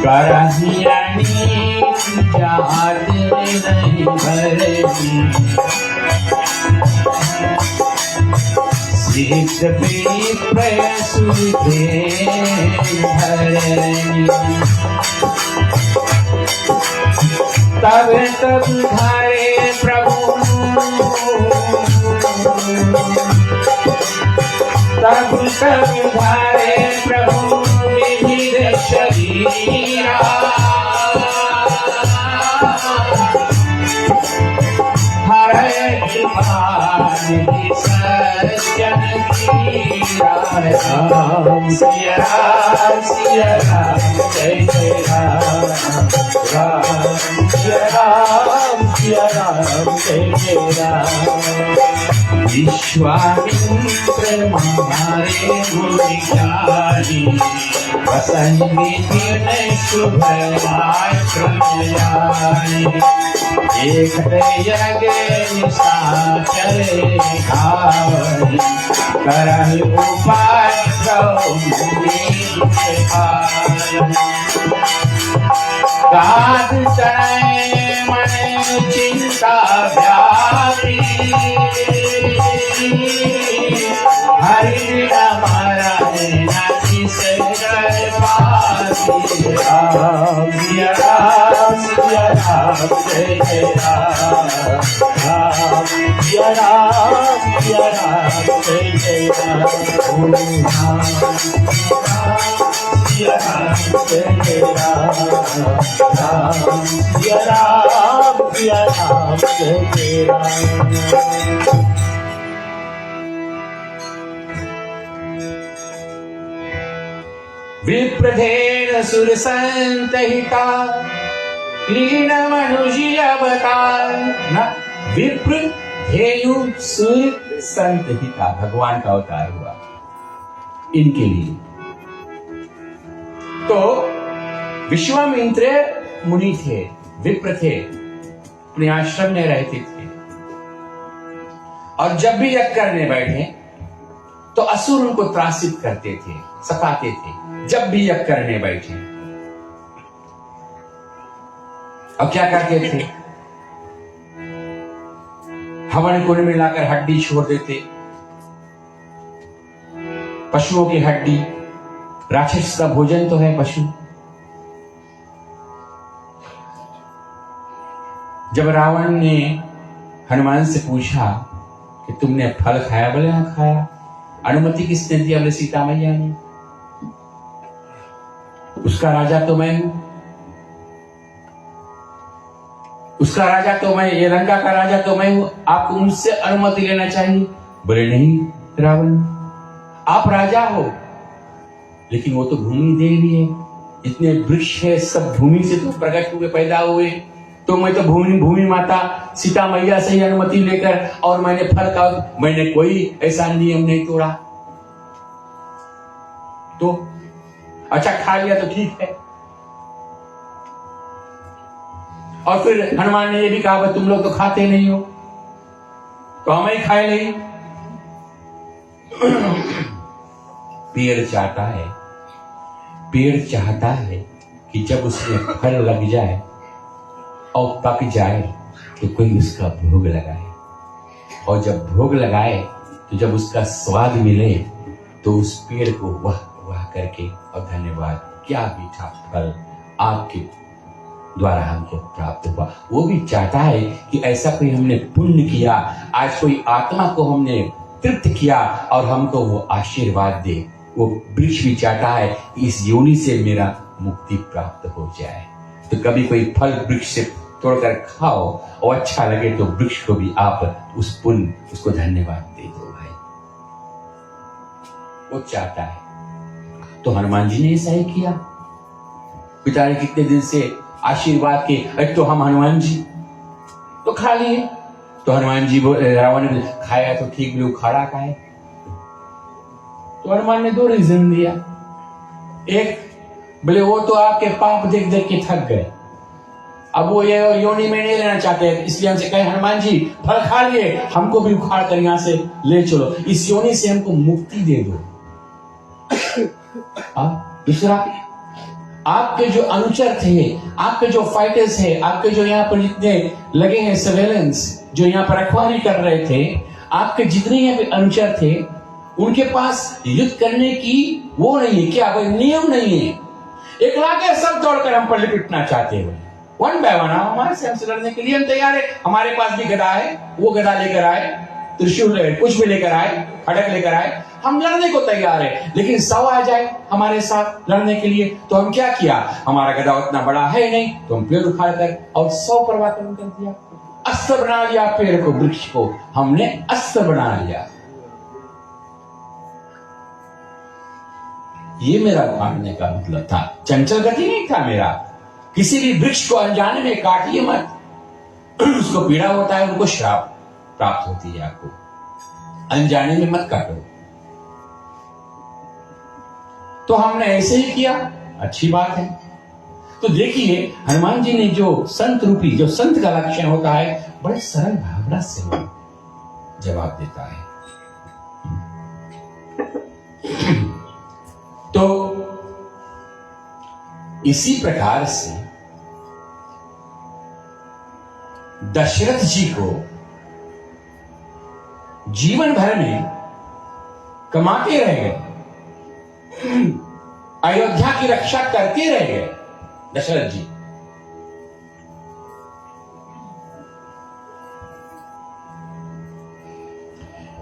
करही अनीत, जात नहीं भरती। सिद्ध विप्रय सुधे धरणी, तब तब धरे प्रभु, तब तब धरे प्रभु विविध शरीरा। हरे कृपानिधि सज्जन कीरा। राम सिया राम जय जय राम राम सिया राम जय जय राम। विश्वामित्र हमारे मुनि ज्ञानी, वसंगी में शुभ प्रमयानी। एक यज्ञ निशाचर खावनी, करहि उपाय गाद तनय मन चिंता व्यापी। हरि हमारा नाती से डर पाती। राम सिया राम जय जय राम राम सिया राम जय जय राम। सिया राम जय जय राम राम सिया राम जय जय राम। विप्रधेन सुर संत हिता, लीन मनुष्य अवतार। न विप्र धेनु सुर संत हिता, भगवान का अवतार हुआ इनके लिए। तो विश्वामित्र मुनि थे, विप्र थे, अपने आश्रम में रहते थे, और जब भी यज्ञ करने बैठे तो असुर उनको त्रासित करते थे, सताते थे। जब भी यज्ञ करने बैठे, अब क्या करते थे? हवन कुंड में लाकर हड्डी छोड़ देते, पशुओं की हड्डी। राक्षस का भोजन तो है पशु। जब रावण ने हनुमान से पूछा कि तुमने फल खाया? बोले हाँ खाया। अनुमति किसने दी? बोले सीता मैया ने। उसका राजा तो मैं हूं, उसका राजा तो मैं, ये लंका का राजा तो मैं हूं, आपको मुझसे अनुमति लेना चाहिए। बोले नहीं रावण, आप राजा हो, लेकिन वो तो भूमि देवी है, इतने वृक्ष है, सब भूमि से तो प्रकट हुए, पैदा हुए। तो मैं तो भूमि माता सीता मैया से ही अनुमति लेकर, और मैंने फल का, मैंने कोई ऐसा नियम नहीं तोड़ा। तो अच्छा खा लिया तो ठीक है। और फिर हनुमान ने ये भी कहा, तुम लोग तो खाते नहीं हो, तो हम ही खाए नहीं। पेड़ चाहता है, पेड़ चाहता है कि जब उसमें फल लग जाए और पक जाए तो कोई उसका भोग लगाए, और जब भोग लगाए तो जब उसका स्वाद मिले तो उस पेड़ को वाह वाह करके, और धन्यवाद, क्या मीठा फल आपके द्वारा हमको प्राप्त हुआ। वो भी चाहता है कि ऐसा कोई हमने पुण्य किया, आज कोई आत्मा को हमने तृप्त किया और हमको वो आशीर्वाद दे। वो वृक्ष भी चाहता है कि इस योनि से मेरा मुक्ति प्राप्त हो जाए। तो कभी कोई फल वृक्ष से तोड़कर खाओ और अच्छा लगे तो वृक्ष को भी आप उसको धन्यवाद दे दो भाई, वो चाहता है। तो हनुमान जी ने ऐसा ही किया। पिता ने कितने दिन से आशीर्वाद के, एक तो हम हनुमान जी तो खा लिए। तो हनुमान जी रावण ने खाया तो ठीक, भी उखाड़ा खाए। तो हनुमान ने 2 रीजन दिया। एक, बोले वो तो आपके पाप देख देख के थक गए, अब वो ये योनि में नहीं रहना चाहते, इसलिए हमसे कहे हनुमान जी फल खा लिए, हमको भी उखाड़ कर यहां से ले चलो, इस योनि से हमको मुक्ति दे दो। दूसरा, आपके जो अनुचर थे, आपके जो फाइटर्स है, आपके जो यहाँ पर जितने लगे हैं सर्वेलेंस, जो यहाँ पर रखवाली कर रहे थे, आपके जितने यहाँ पे अनुचर थे, उनके पास युद्ध करने की वो नहीं है, क्या कोई नियम नहीं है। एक लाके सब तोड़कर हम पर लिपटना चाहते हैं, वन बाय वन हमारे से हमसे लड़ने के लिए हम तैयार है। हमारे पास भी गदा है, वो गदा लेकर आए, त्रिशूल कुछ भी लेकर आए, खड़क लेकर आए, हम लड़ने को तैयार है। लेकिन 100 आ जाए हमारे साथ लड़ने के लिए तो हम क्या किया, हमारा गदा उतना बड़ा है नहीं, तो हम पेड़ उखाड़ कर और 100 परवाकरण कर दिया, अस्त्र बना लिया पेड़ को, वृक्ष को हमने अस्त्र बना लिया। ये मेरा भागने का मतलब था, चंचल गति नहीं था मेरा। किसी भी वृक्ष को अनजाने में काटिए मत, उसको पीड़ा होता है, उनको श्राप प्राप्त होती है। आपको अनजाने में मत काटो। तो हमने ऐसे ही किया, अच्छी बात है। तो देखिए हनुमान जी ने जो संत रूपी, जो संत का लक्षण होता है, बड़े सरल भावना से वो जवाब देता है। तो इसी प्रकार से दशरथ जी को जीवन भर में कमाते रह गए, अयोध्या की रक्षा करते रह गए दशरथ जी।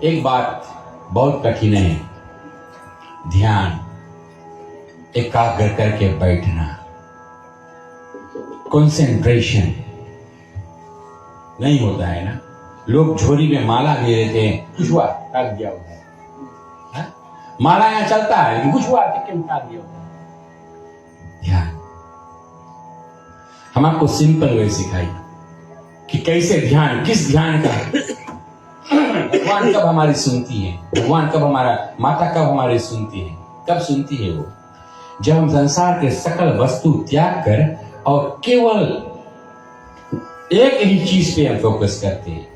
एक बात बहुत कठिन है, ध्यान एकाग्र करके बैठना, कंसंट्रेशन नहीं होता है ना। लोग झोली में माला ले लेते हैं, कुछ हुआ टाल दिया होता है, माला यहां चलता है लेकिन कुछ हुआ क्यों टाल दिया होता है। ध्यान हम आपको सिंपल वे सिखाई कि कैसे ध्यान, किस ध्यान का भगवान कब हमारी सुनती है, भगवान कब हमारा, माता कब हमारी सुनती है, कब सुनती है वो, जब हम संसार के सकल वस्तु त्याग कर और केवल एक ही चीज पे हम फोकस करते हैं।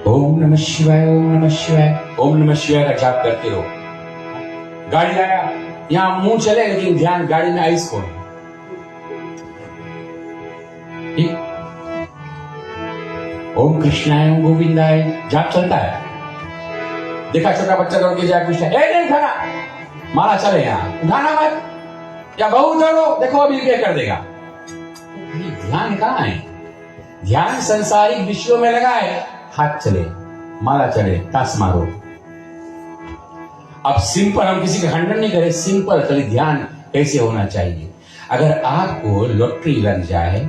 ओम नमः शिवाय, ओम नमः शिवाय, ओम नमः शिवाय का जाप करते रहो। गाड़ी आया, यहां मुंह चले लेकिन ध्यान गाड़ी में आइस खोलो। ओम कृष्णाय ओम गोविंदाय जाप चलता है। देखा छोटा बच्चा दौड़ के जाए कृष्ण, नहीं खाना, माला चले यहां, उठाना मत, या बहु दौड़ो, देखो अभी क्या कर देगा। ध्यान कहां है? ध्यान संसारिक विषयों में लगा है, हाथ चले, माला चले, ताश मारो। अब सिंपल, हम किसी का खंडन नहीं करें, सिंपल खाली ध्यान कैसे होना चाहिए। अगर आपको लॉटरी लग जाए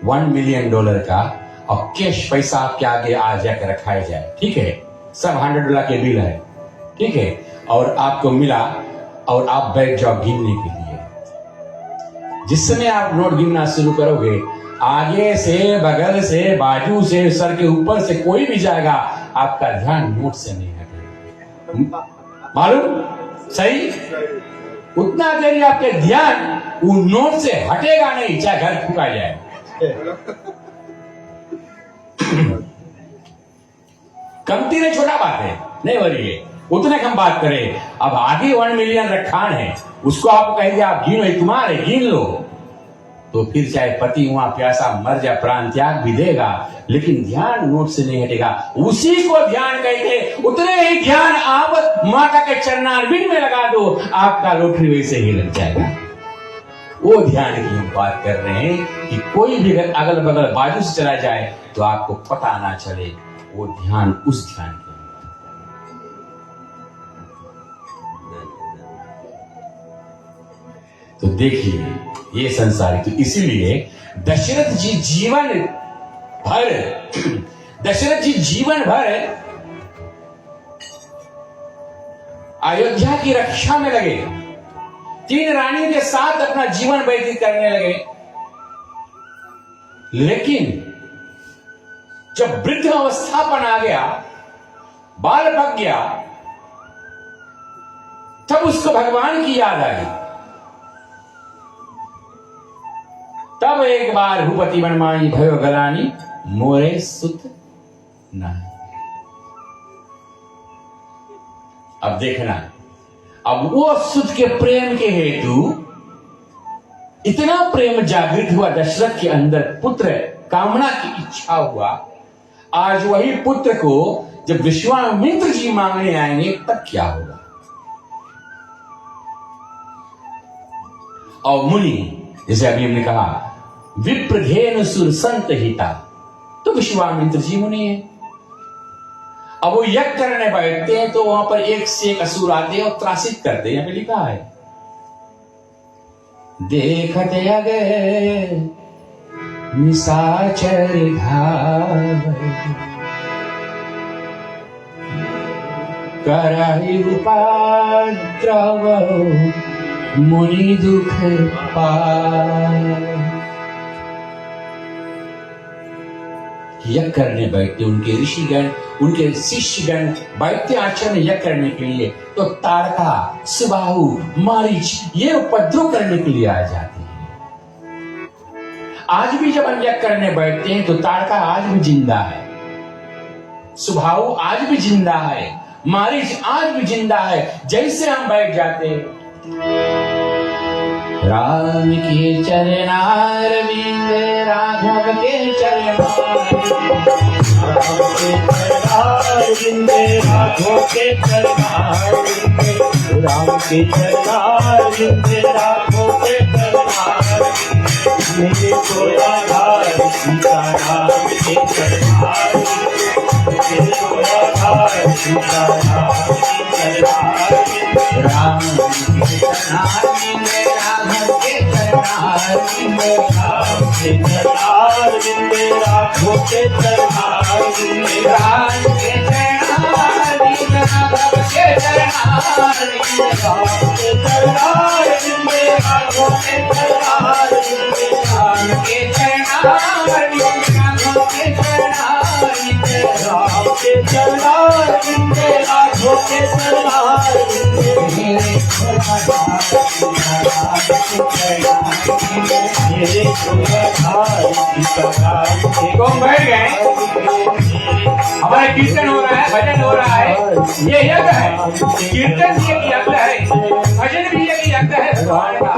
$1 मिलियन का और कैश पैसा आपके आगे आ जाकर रखाया जाए, ठीक है, सब $100 के बिल है, ठीक है, और आपको मिला और आप बैठ जाओ गिनने के लिए। जिस समय आप नोट गिनना शुरू करोगे, आगे से, बगल से, बाजू से, सर के ऊपर से कोई भी जाएगा, आपका ध्यान नोट से नहीं हटेगा। मालूम? सही? उतना देर आपके ध्यान वो नोट से हटेगा नहीं, चाहे घर फूका जाए। कमती नहीं, छोटा बात है, नहीं वरिए, उतने कम बात करें। अब आगे 1 मिलियन रखान है, उसको आप कहेंगे आप गिनो, तुम्हारे गिन लो, तो फिर चाहे पति वहां प्यासा मर जाए, प्राण त्याग भी देगा, लेकिन ध्यान नोट से नहीं हटेगा। उसी को ध्यान कहते, उतने ही ध्यान आप माता के चरणारविंद में लगा दो, आपका लॉटरी वैसे ही लग जाएगा। वो ध्यान की हम बात कर रहे हैं कि कोई भी अगल बगल बाजू से चला जाए तो आपको पता ना चले वो ध्यान उस ध्यान के तो देखिए ये संसार। तो इसीलिए दशरथ जी जीवन भर अयोध्या की रक्षा में लगे, 3 रानियों के साथ अपना जीवन व्यतीत करने लगे। लेकिन जब वृद्ध अवस्थापन आ गया, बाल पक गया, तब उसको भगवान की याद आई। तब एक बार भूपति बनमाई भयो गलानी मोरे सुत नहीं। अब देखना, अब वो सुत के प्रेम के हेतु इतना प्रेम जागृत हुआ दशरथ के अंदर, पुत्र कामना की इच्छा हुआ। आज वही पुत्र को जब विश्वामित्र जी मांगने आएंगे तब क्या होगा। और मुनि, जैसे अभी हमने कहा, विप्रधेनु सुर संत हिता, तो विश्वामित्र जी मुनि है। अब वो यज्ञ करने बैठते हैं तो वहां पर एक से एक असुर आते हैं और त्रासित करते हैं। यहां पे लिखा है, देखत यज्ञ निशाचर धावै, कराई उपद्रव मुनि दुख पाए। यज्ञ करने बैठते उनके ऋषिगण, उनके शिष्यगण बैठते आश्रम में यज्ञ करने के लिए, तो ताड़का, सुबाहु, मारीच ये उपद्रव करने के लिए आ जाते हैं। आज भी जब हम यज्ञ करने बैठते हैं तो ताड़का आज भी जिंदा है, सुबाहु आज भी जिंदा है, मारीच आज भी जिंदा है। जैसे हम बैठ जाते हैं, राम के चरणारविंद राघव के चरणारविंद, राम के चरणारविंद राघव के चरणारविंद, राम के चरणारविंद राघव के चरणारविंद, मेरे को आधार सीताराम के चरणारविंद, मेरे को आधार सीताराम के चरणारविंद, राम के चरणारविंद राघव के चरणारविंद, राम के चरणारविंद राघव के चरणारविंद, राम के चरणारविंद राघव के चरणारविंद, राम के चरणारविंद राघव के चरणारविंद, राम के चरणारविंद राघव के चरणारविंद, राम के चरणारविंद राघव के चरणारविंद, मेरे मेरे आधार सीताराम के। तो हम बैठ गए, हमारा कीर्तन हो रहा है, भजन हो रहा है, ये यज्ञ है। कीर्तन भी एक यज्ञ है, भजन भी एक यज्ञ है भगवान का।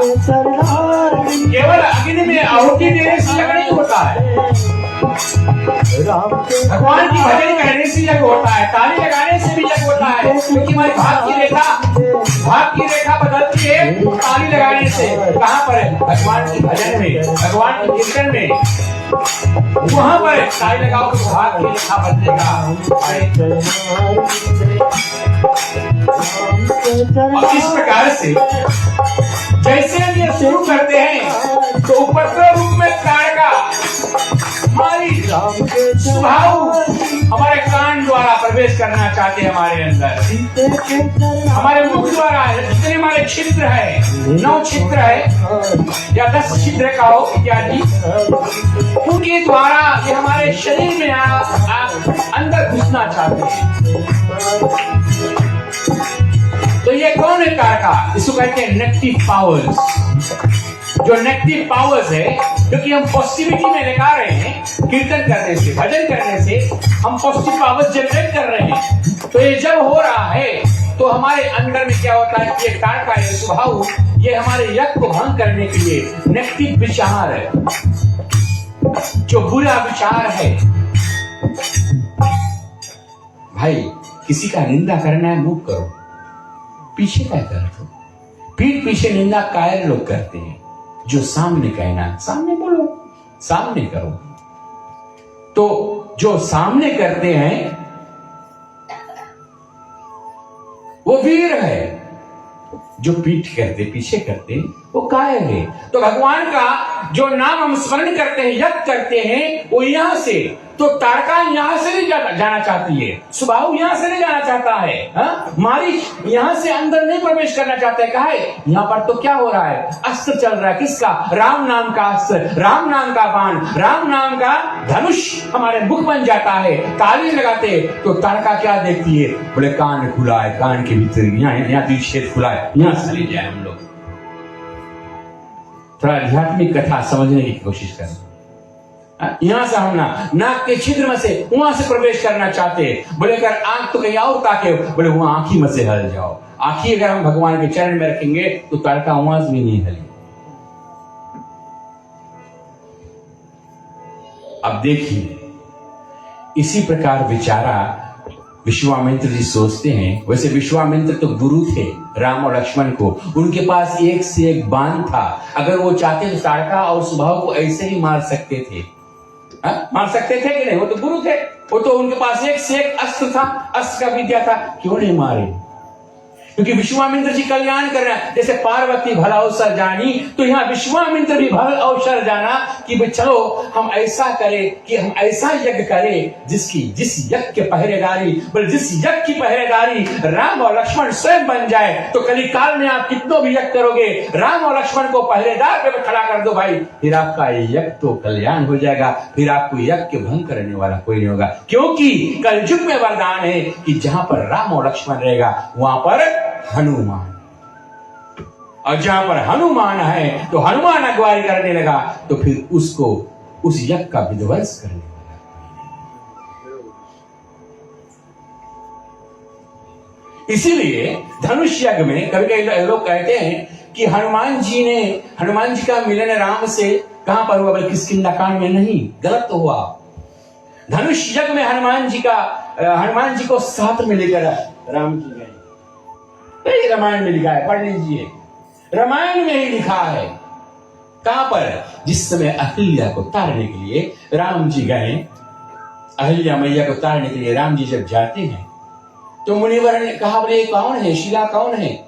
केवल अग्नि में आहुति देने से यज्ञ नहीं होता है, भगवान की भजन करने से यज्ञ होता है, ताली लगाने से भी यज्ञ होता है। क्योंकि हमारी भाग की रेखा बदलती है ताली लगाने से। कहाँ पर है? भगवान की भजन में, भगवान के कीर्तन में, वहां पर ताली लगाओ तो भाग की रेखा बदलेगा। और इस प्रकार से जैसे हम ये शुरू करते हैं तो उपद्रव रूप में ताड़का, हमारी स्वभाव हमारे कान द्वारा प्रवेश करना चाहते हैं हमारे अंदर, हमारे मुख द्वारा। जितने हमारे छिद्र है, 9 छिद्र है या 10 छिद्र का हो इत्यादि, उनके द्वारा ये हमारे शरीर में अंदर घुसना चाहते हैं। तो ये कौन है ताड़का? इसको कहते हैं नेगेटिव पावर्स। जो नेगेटिव पावर्स है, क्योंकि हम पॉजिटिविटी में लगा रहे हैं, कीर्तन करने से, भजन करने से हम पॉजिटिव पावर्स जनरेट कर रहे हैं। तो ये जब हो रहा है तो हमारे अंदर में क्या होता है, ये ताड़का, ये स्वभाव, ये हमारे यज्ञ को भंग करने के लिए नेगेटिव विचार है, जो बुरा विचार है। भाई किसी का निंदा करना है, मुंह करो, पीछे क्या करते हो? पीठ पीछे निंदा कायर लोग करते हैं। जो सामने कहना, सामने बोलो, सामने करो। तो जो सामने करते हैं वो वीर है, जो पीठ करते पीछे करते वो कायर है। तो भगवान का जो नाम हम स्मरण करते हैं, यज्ञ करते हैं, वो यहां से, तो तारका यहां से नहीं जाना चाहती है, सुबाहु यहां से नहीं जाना चाहता है, हा? मारीच यहां से अंदर नहीं प्रवेश करना चाहता है। कहा है यहां पर तो क्या हो रहा है, अस्त्र चल रहा है, किसका? राम नाम का अस्त्र, राम नाम का बाण, राम नाम का धनुष हमारे मुख बन जाता है। ताली लगाते तो तारका क्या देखती है, बोले कान खुला है, कान के भीतर यहाँ छेद खुला है, यहां से चले जाए हम लोग। थोड़ा आध्यात्मिक कथा समझने की कोशिश करें। यहां से हम नाक के छिद्र में से वहां से प्रवेश करना चाहते हैं, बोले कर आंख तो कहीं और ताके, बोले वहां आंखी में से हल जाओ। आंखी अगर हम भगवान के चरण में रखेंगे तो तारका वहां से भी नहीं हली। अब देखिए, इसी प्रकार विचारा विश्वामित्र जी सोचते हैं। वैसे विश्वामित्र तो गुरु थे राम और लक्ष्मण को, उनके पास एक से एक बाण था। अगर वो चाहते तो तारका और सुबाहु को ऐसे ही मार सकते थे। मार सकते थे कि नहीं? वो तो गुरु थे, वो तो उनके पास एक से एक अस्त्र था, अस्त्र का विद्या था, क्यों नहीं मारे? क्योंकि विश्वामित्र जी कल्याण कर रहे हैं। जैसे पार्वती भला अवसर जानी, तो यहाँ विश्वामित्र भी भला अवसर जाना कि भाई चलो हम ऐसा करें कि हम ऐसा यज्ञ करें जिस यज्ञ के पहरेदारी, जिस यज्ञ की पहरेदारी राम और लक्ष्मण स्वयं बन जाए। तो कली काल में आप कितनों भी यज्ञ करोगे, राम और लक्ष्मण को पहरेदार पे खड़ा कर दो भाई, फिर आपका यज्ञ तो कल्याण हो जाएगा, फिर आपको यज्ञ के भंग करने वाला कोई नहीं होगा। क्योंकि कलयुग में वरदान है कि जहां पर राम और लक्ष्मण रहेगा वहां पर हनुमान, और जहां पर हनुमान है तो हनुमान अगुवाई करने लगा, तो फिर उसको उस यज्ञ का विध्वंस करने लगा। इसीलिए धनुष यज्ञ में कभी कभी लोग कहते हैं कि हनुमान जी का मिलन राम से कहां पर हुआ, बल्कि किष्किंधा कांड में नहीं, गलत तो हुआ। धनुष यज्ञ में हनुमान जी को साथ में लेकर राम जी गए। रामायण में लिखा है, पढ़ लीजिए, रामायण में ही लिखा है। कहां पर? जिस समय अहिल्या को तारने के लिए राम जी गए, अहिल्या मैया को तारने के लिए राम जी जब जाते हैं तो मुनिवर ने कहा, बोले कौन है, शिला कौन है,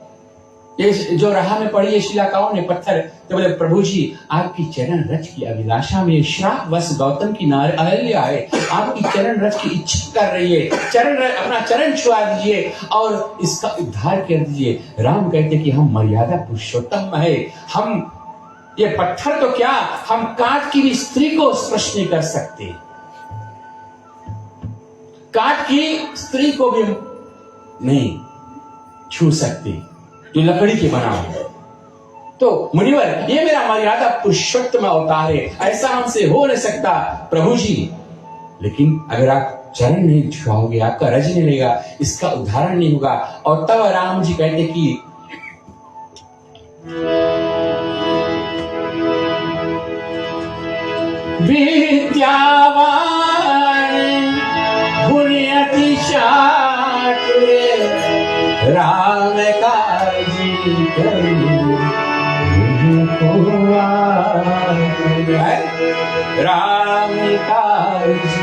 ये जो राह में पड़ी है शिला कौन है, पत्थर? तो बोले प्रभु जी आपकी चरण रज की अभिलाषा में श्राप वश गौतम की नारी अहिल्या है, आपकी चरण रज की इच्छा कर रही है, अपना चरण छुआ दीजिए और इसका उद्धार कर दीजिए। राम कहते कि हम मर्यादा पुरुषोत्तम है, हम ये पत्थर तो क्या, हम काट की भी स्त्री को स्पर्श नहीं कर सकते, काट की स्त्री को भी नहीं छू सकते जो लकड़ी के बना हो। तो मुनिवर ये मेरा मर्यादा पुरुषोत्तम अवतार है, ऐसा हमसे हो नहीं सकता प्रभु जी, लेकिन अगर आप चरण नहीं छुआओगे, आपका रज नहीं लेगा, इसका उदाहरण नहीं होगा। और तब राम जी कहते कि विद्यावान गुण अति चातुर राम काजी राम काजी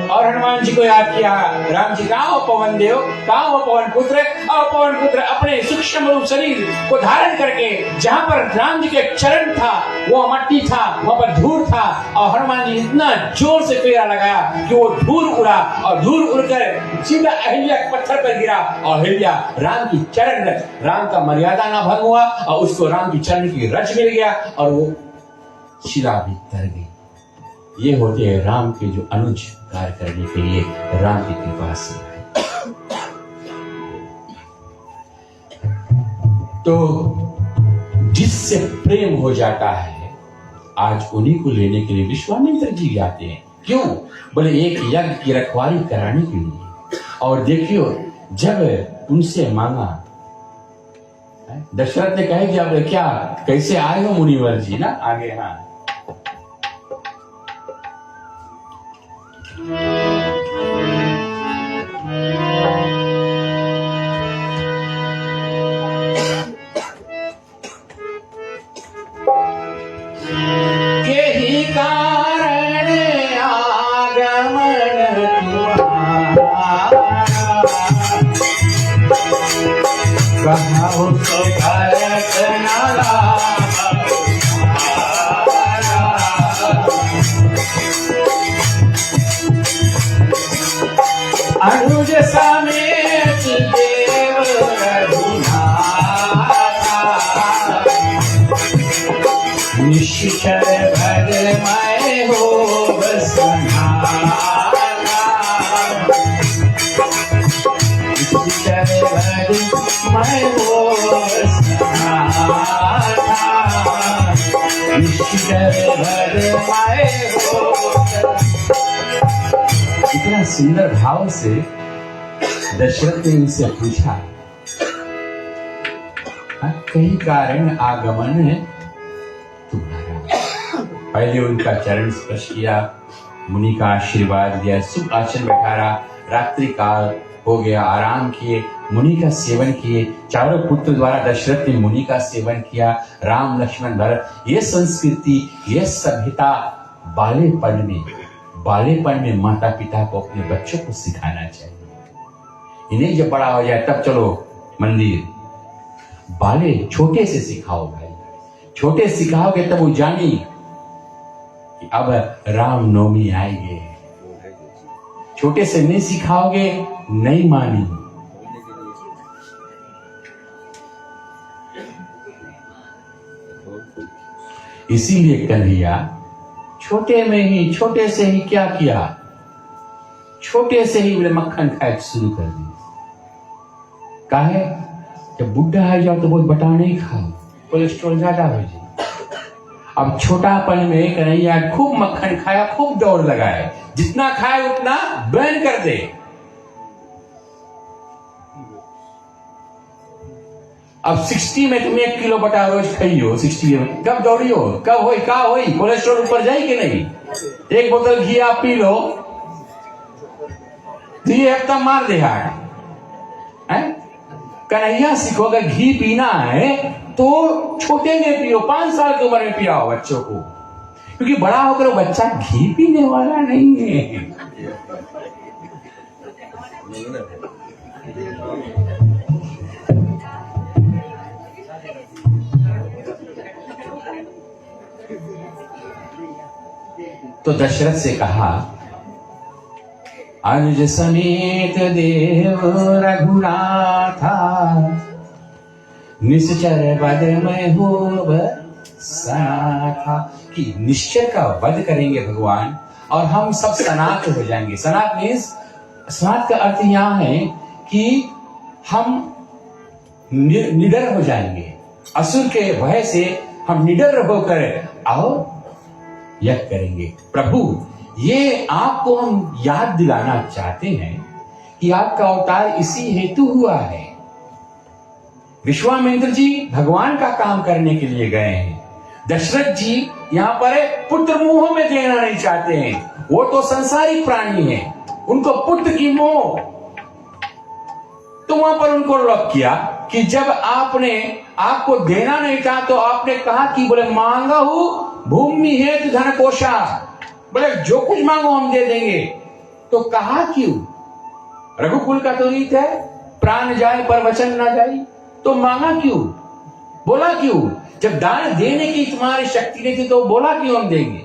और हनुमान जी को याद किया। राम जी कहाँ हो पवन देव, कहाँ हो पवन पुत्र? और पवन पुत्र अपने सूक्ष्म रूप शरीर को धारण करके जहां पर राम जी के चरण था वो मट्टी था, वहां पर धूल था, और हनुमान जी इतना जोर से फेरा लगाया कि वो धूल उड़ा, और धूल उड़कर सीधा अहिल्या के पत्थर पर गिरा, और अहिल्या राम की चरण, राम का मर्यादा ना भंग हुआ और उसको राम की चरण की रज मिल गया और वो शिला भी तर गई। ये होते हैं राम के जो अनुज कार्य करने के लिए राम की कृपा से। तो जिससे प्रेम हो जाता है आज उन्हीं को लेने के लिए विश्वामित्र जी जाते हैं। क्यों? बोले एक यज्ञ की रखवाली कराने के लिए। और देखियो जब उनसे मांगा, दशरथ ने कहा कि अब क्या कैसे आए हो मुनिवर जी ना आगे। हाँ के कहा उसको भरत नाला अनुज समेत देव रघुनाथा निश्चर भद्रमय हो बसनाथा निश्चर भद्रमय हो बसनाथा निश्चर भद्रमय हो। इतना सुंदर भाव से दशरथ ने उनसे पूछा, कई कारण आगमन है तुम्हारा। पहले उनका चरण स्पर्श किया, मुनि का आशीर्वाद दिया, सुख आसन बैठारा, रात्रि काल हो गया, आराम किए, मुनि का सेवन किए। चारों पुत्र द्वारा दशरथ ने मुनि का सेवन किया, राम लक्ष्मण भरत। ये संस्कृति, ये सभ्यता बालेपन में माता पिता को अपने बच्चों को सिखाना चाहिए। इन्हें जब बड़ा हो जाए तब चलो मंदिर, बाले छोटे से सिखाओ भाई, छोटे सिखाओगे तब वो जानी कि अब राम नवमी आएंगे। छोटे से नहीं सिखाओगे नहीं मानी। इसीलिए कन्हैया छोटे से ही क्या किया, छोटे से ही बोले मक्खन खाए शुरू कर दी। काहे? जब बुढ़ा है जाओ तो बहुत बटा नहीं खाओ, कोलेस्ट्रॉल ज्यादा हो जाए। अब छोटापन में कन्हैया खूब मक्खन खाया, खूब दौड़ लगाए, जितना खाए उतना बर्न कर दे। अब 60 में तुम 1 किलो बटा रोज खाइयो, 60 में कब दौड़ियो, कब होई का होई, कोलेस्ट्रॉल ऊपर जाए कि नहीं? 1 बोतल घी आप पी लो तो ये हफ्ता मार दे हाथ। कन्हैया सीखो, अगर घी पीना है तो छोटे में पियो, 5 साल की उम्र में पियाओ बच्चों को, क्योंकि बड़ा होकर वो बच्चा घी पीने वाला नहीं है। तो दशरथ से कहा, अनुज समेत देव रघुनाथा निश्चर वध में हो सनाथा, कि निश्चय का वध करेंगे भगवान और हम सब सनात हो जाएंगे। सनात मीन्स, सनात का अर्थ यहां है कि हम निडर हो जाएंगे, असुर के भय से हम निडर होकर आओ यज्ञ करेंगे। प्रभु, ये आपको हम याद दिलाना चाहते हैं कि आपका अवतार इसी हेतु हुआ है। विश्वामित्र जी भगवान का काम करने के लिए गए हैं। दशरथ जी यहाँ पर पुत्र मोह में देना नहीं चाहते हैं, वो तो संसारिक प्राणी है, उनको पुत्र की मोह। तो वहां पर उनको लॉक किया कि जब आपको देना नहीं था तो आपने कहा कि बोले मांगा हूं भूमि हेतु धन कोशा, बोले जो कुछ मांगो हम दे देंगे। तो कहा क्यों? रघुकुल का तो रीत है, प्राण जाए पर वचन ना जाए। तो मांगा क्यों, बोला क्यों? जब दान देने की तुम्हारी शक्ति नहीं थी तो बोला क्यों हम देंगे,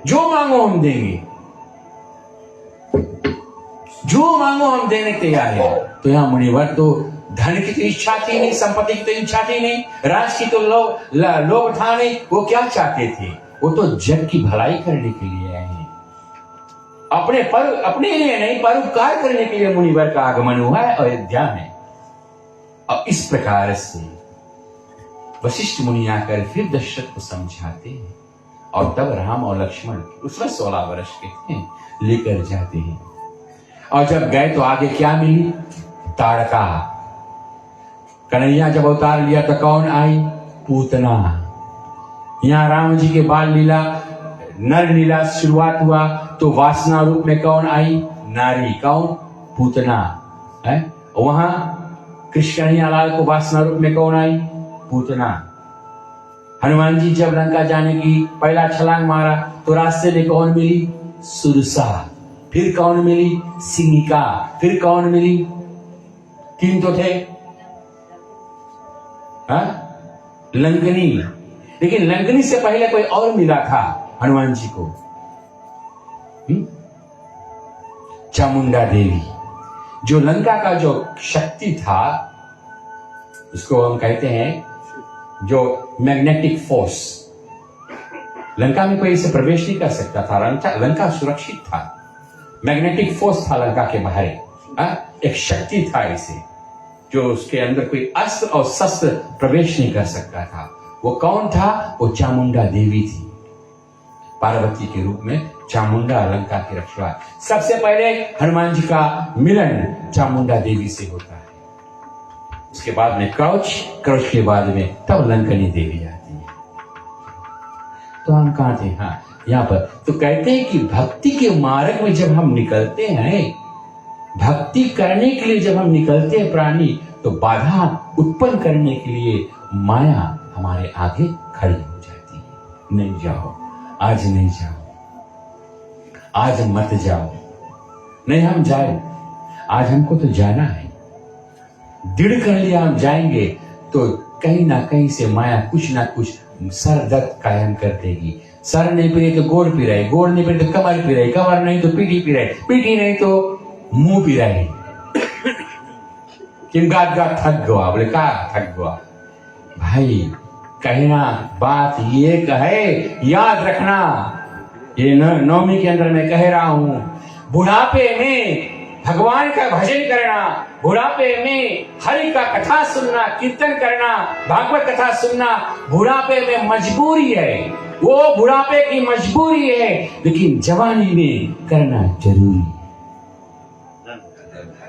जो मांगो हम देंगे, जो मांगो हम देने के तैयार है। तो यहाँ मुनिवर तो धन की तो इच्छा थी नहीं, संपत्ति की तो इच्छा थी नहीं, राज की तो लोभ था नहीं। वो क्या चाहते थे? वो तो जग की भलाई करने के लिए आए हैं, अपने लिए नहीं, परोपकार करने के लिए मुनिवर का आगमन हुआ है अयोध्या में। और इस प्रकार से वशिष्ठ मुनि आकर फिर दशरथ को समझाते हैं और तब राम और लक्ष्मण उसमें 16 वर्ष के थे लेकर जाते हैं। और जब गए तो आगे क्या मिली? ताड़का। कन्हैया जब अवतार लिया तो कौन आई? पूतना। यहाँ राम जी के बाल लीला, नर लीला शुरुआत हुआ तो वासना रूप में कौन आई? नारी। कौन? पूतना है। वहां कृष्ण कन्हैया लाल को वासना रूप में कौन आई? पूतना। हनुमान जी जब लंका जाने की पहला छलांग मारा तो रास्ते में कौन मिली? सुरसा। फिर कौन मिली? सिंहिका। फिर कौन मिली? 3 तो थे, लंकनी। लेकिन लंकनी से पहले कोई और मिला था हनुमान जी को, चामुंडा देवी, जो लंका का जो शक्ति था उसको हम कहते हैं जो मैग्नेटिक फोर्स। लंका में कोई इसे प्रवेश नहीं कर सकता था, लंका सुरक्षित था, मैग्नेटिक फोर्स था लंका के बाहर, एक शक्ति था इसे, जो उसके अंदर कोई अस्त्र और शस्त्र प्रवेश नहीं कर सकता था। वो कौन था? वो चामुंडा देवी थी, पार्वती के रूप में चामुंडा लंका की रक्षवा। सबसे पहले हनुमान जी का मिलन चामुंडा देवी से होता है, उसके बाद में क्रौच के बाद में तब लंकनी देवी आती है। तो हम कहां थे? हाँ, यहाँ पर तो कहते हैं कि भक्ति के मार्ग में जब हम निकलते हैं, भक्ति करने के लिए जब हम निकलते हैं प्राणी, तो बाधा उत्पन्न करने के लिए माया हमारे आगे खड़ी हो जाती है। नहीं जाओ, आज नहीं जाओ, आज मत जाओ, नहीं हम जाए, आज हमको तो जाना है, दृढ़ कर लिया हम जाएंगे, तो कहीं ना कहीं से माया कुछ ना कुछ सर दर्द कायम कर देगी। सर नहीं पिरे तो गोड़ पिराए, गोड़ नहीं पिरे तो कमर पिराए, कमर नहीं तो पीठी पिराए, पीठी नहीं तो मुंह पिराए। किम गात गात थक गवा, बोले का थक गवा भाई, कहना बात ये कहे, याद रखना, ये नवमी के अंदर मैं कह रहा हूं, बुढ़ापे में भगवान का भजन करना, बुढ़ापे में हरि का कथा सुनना, कीर्तन करना, भागवत कथा सुनना, बुढ़ापे में मजबूरी है, वो बुढ़ापे की मजबूरी है, लेकिन जवानी में करना जरूरी है।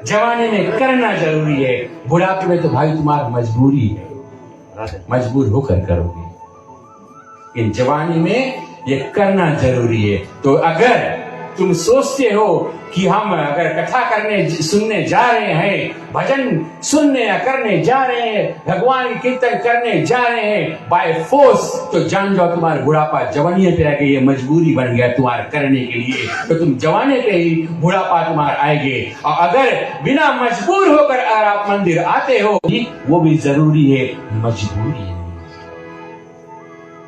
जवानी में करना जरूरी है, बुढ़ापे में तो भाई तुम्हारी मजबूरी है, मजबूर होकर करोगे। इन जवानी में ये करना जरूरी है। तो अगर तुम सोचते हो कि हम अगर कथा करने सुनने जा रहे हैं, भजन सुनने या करने जा रहे हैं, भगवान की कीर्तन करने जा रहे हैं बाय फोर्स, तो जान जाओ तुम्हारा बुढ़ापा जवानी पे आएगा, ये मजबूरी बन गया तुम्हारा करने के लिए, तो तुम जवानी पे ही बुढ़ापा तुम्हारा आएंगे। और अगर बिना मजबूर होकर अगर आप मंदिर आते हो, वो भी जरूरी है, मजबूरी है।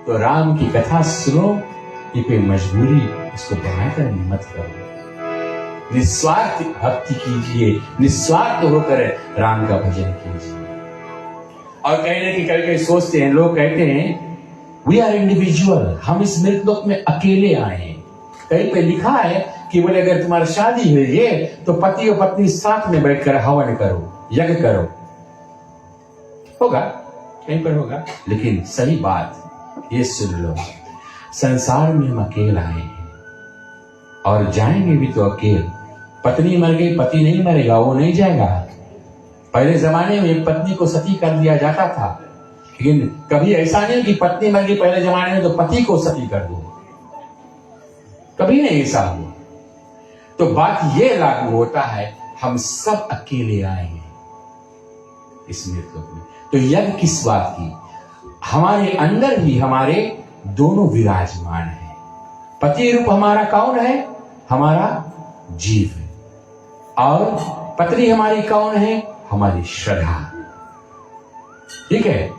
तो राम की कथा सुनो, ये कोई मजबूरी इसको बनाकर मत करो, निस्वार्थ भक्ति कीजिए, निस्वार्थ होकर राम का भजन कीजिए। और कहने की कभी कभी सोचते हैं, लोग कहते हैं वी आर इंडिविजुअल, हम इस मृतलोक में अकेले आए हैं। कहीं पे लिखा है कि बोले अगर तुम्हारी शादी हुई है तो पति और पत्नी साथ में बैठकर हवन करो, यज्ञ करो, होगा कहीं पर होगा। लेकिन सही बात ये सुन लो, संसार में हम अकेले आए हैं और जाएंगे भी तो अकेले। पत्नी मर गई, पति नहीं मरेगा, वो नहीं जाएगा। पहले जमाने में पत्नी को सती कर दिया जाता था, लेकिन कभी ऐसा नहीं कि पत्नी मर गई पहले जमाने में तो पति को सती कर दो, कभी नहीं ऐसा हुआ। तो बात ये लागू होता है, हम सब अकेले आए हैं इस मृतलोक में। तो यज्ञ किस बात की? हमारे अंदर भी हमारे दोनों विराजमान है। पति रूप हमारा कौन है? हमारा जीव है। और पत्नी हमारी कौन है? हमारी श्रद्धा। ठीक है,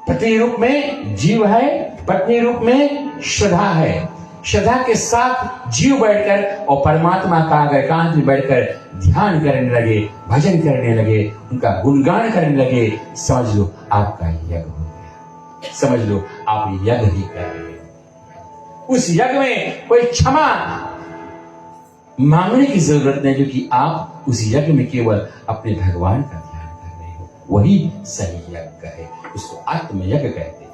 पति रूप में जीव है, पत्नी रूप में श्रद्धा है। श्रद्धा के साथ जीव बैठकर और परमात्मा का अगर एकांत में बैठकर ध्यान करने लगे, भजन करने लगे, उनका गुणगान करने लगे, समझ लो आपका यज्ञ हो गया। समझ लो आप यज्ञ ही कर रहे हैं। उस यज्ञ में कोई क्षमा मांगने की जरूरत नहीं, क्योंकि आप उस यज्ञ में केवल अपने भगवान का ध्यान कर रहे हो। वही सही यज्ञ है, उसको आत्मयज्ञ कहते हैं।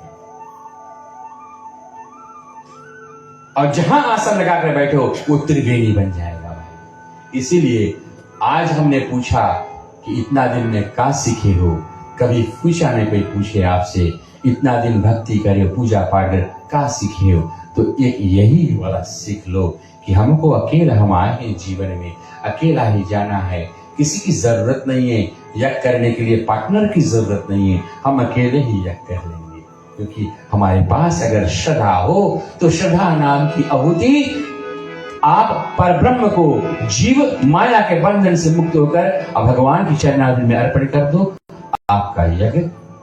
और जहां आसन लगाकर बैठो वो त्रिवेणी बन जाएगा भाई। इसीलिए आज हमने पूछा कि इतना दिन में क्या सीखे हो। कभी पूछा नहीं कोई पूछे आपसे, इतना दिन भक्ति करे, पूजा पाठ कर क्या सीखे हो? तो एक यही वाला सीख लो कि हमको अकेला हम आए हैं जीवन में, अकेला ही जाना है। किसी की जरूरत नहीं है यज्ञ करने के लिए, पार्टनर की जरूरत नहीं है, हम अकेले ही यज्ञ कर लेंगे। क्योंकि हमारे पास अगर श्रद्धा हो तो श्रद्धा नाम की आहुति आप परब्रह्म को जीव माया के बंधन से मुक्त होकर अब भगवान की चरणारविंद में अर्पण कर दो, आपका यज्ञ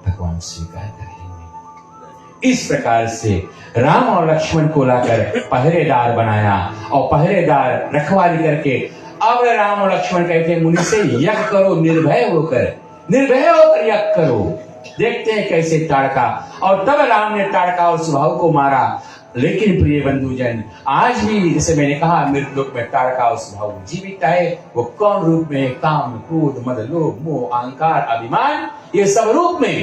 भगवान स्वीकार करेंगे। इस प्रकार से राम और लक्ष्मण को लाकर पहरेदार बनाया और पहरेदार रखवाली करके अब राम और लक्ष्मण कहते हैं मुनि से यज्ञ करो, निर्भय होकर यज्ञ करो। देखते हैं कैसे ताड़का, और तब राम ने ताड़का और सुबाहु को मारा। लेकिन प्रिय बंधुजन, आज भी जैसे मैंने कहा मृतलोक में ताड़का और सुबाहु जीवित है। वो कौन रूप में? काम, क्रोध, मद, लोभ, मोह, अहंकार, अभिमान, ये सब रूप में,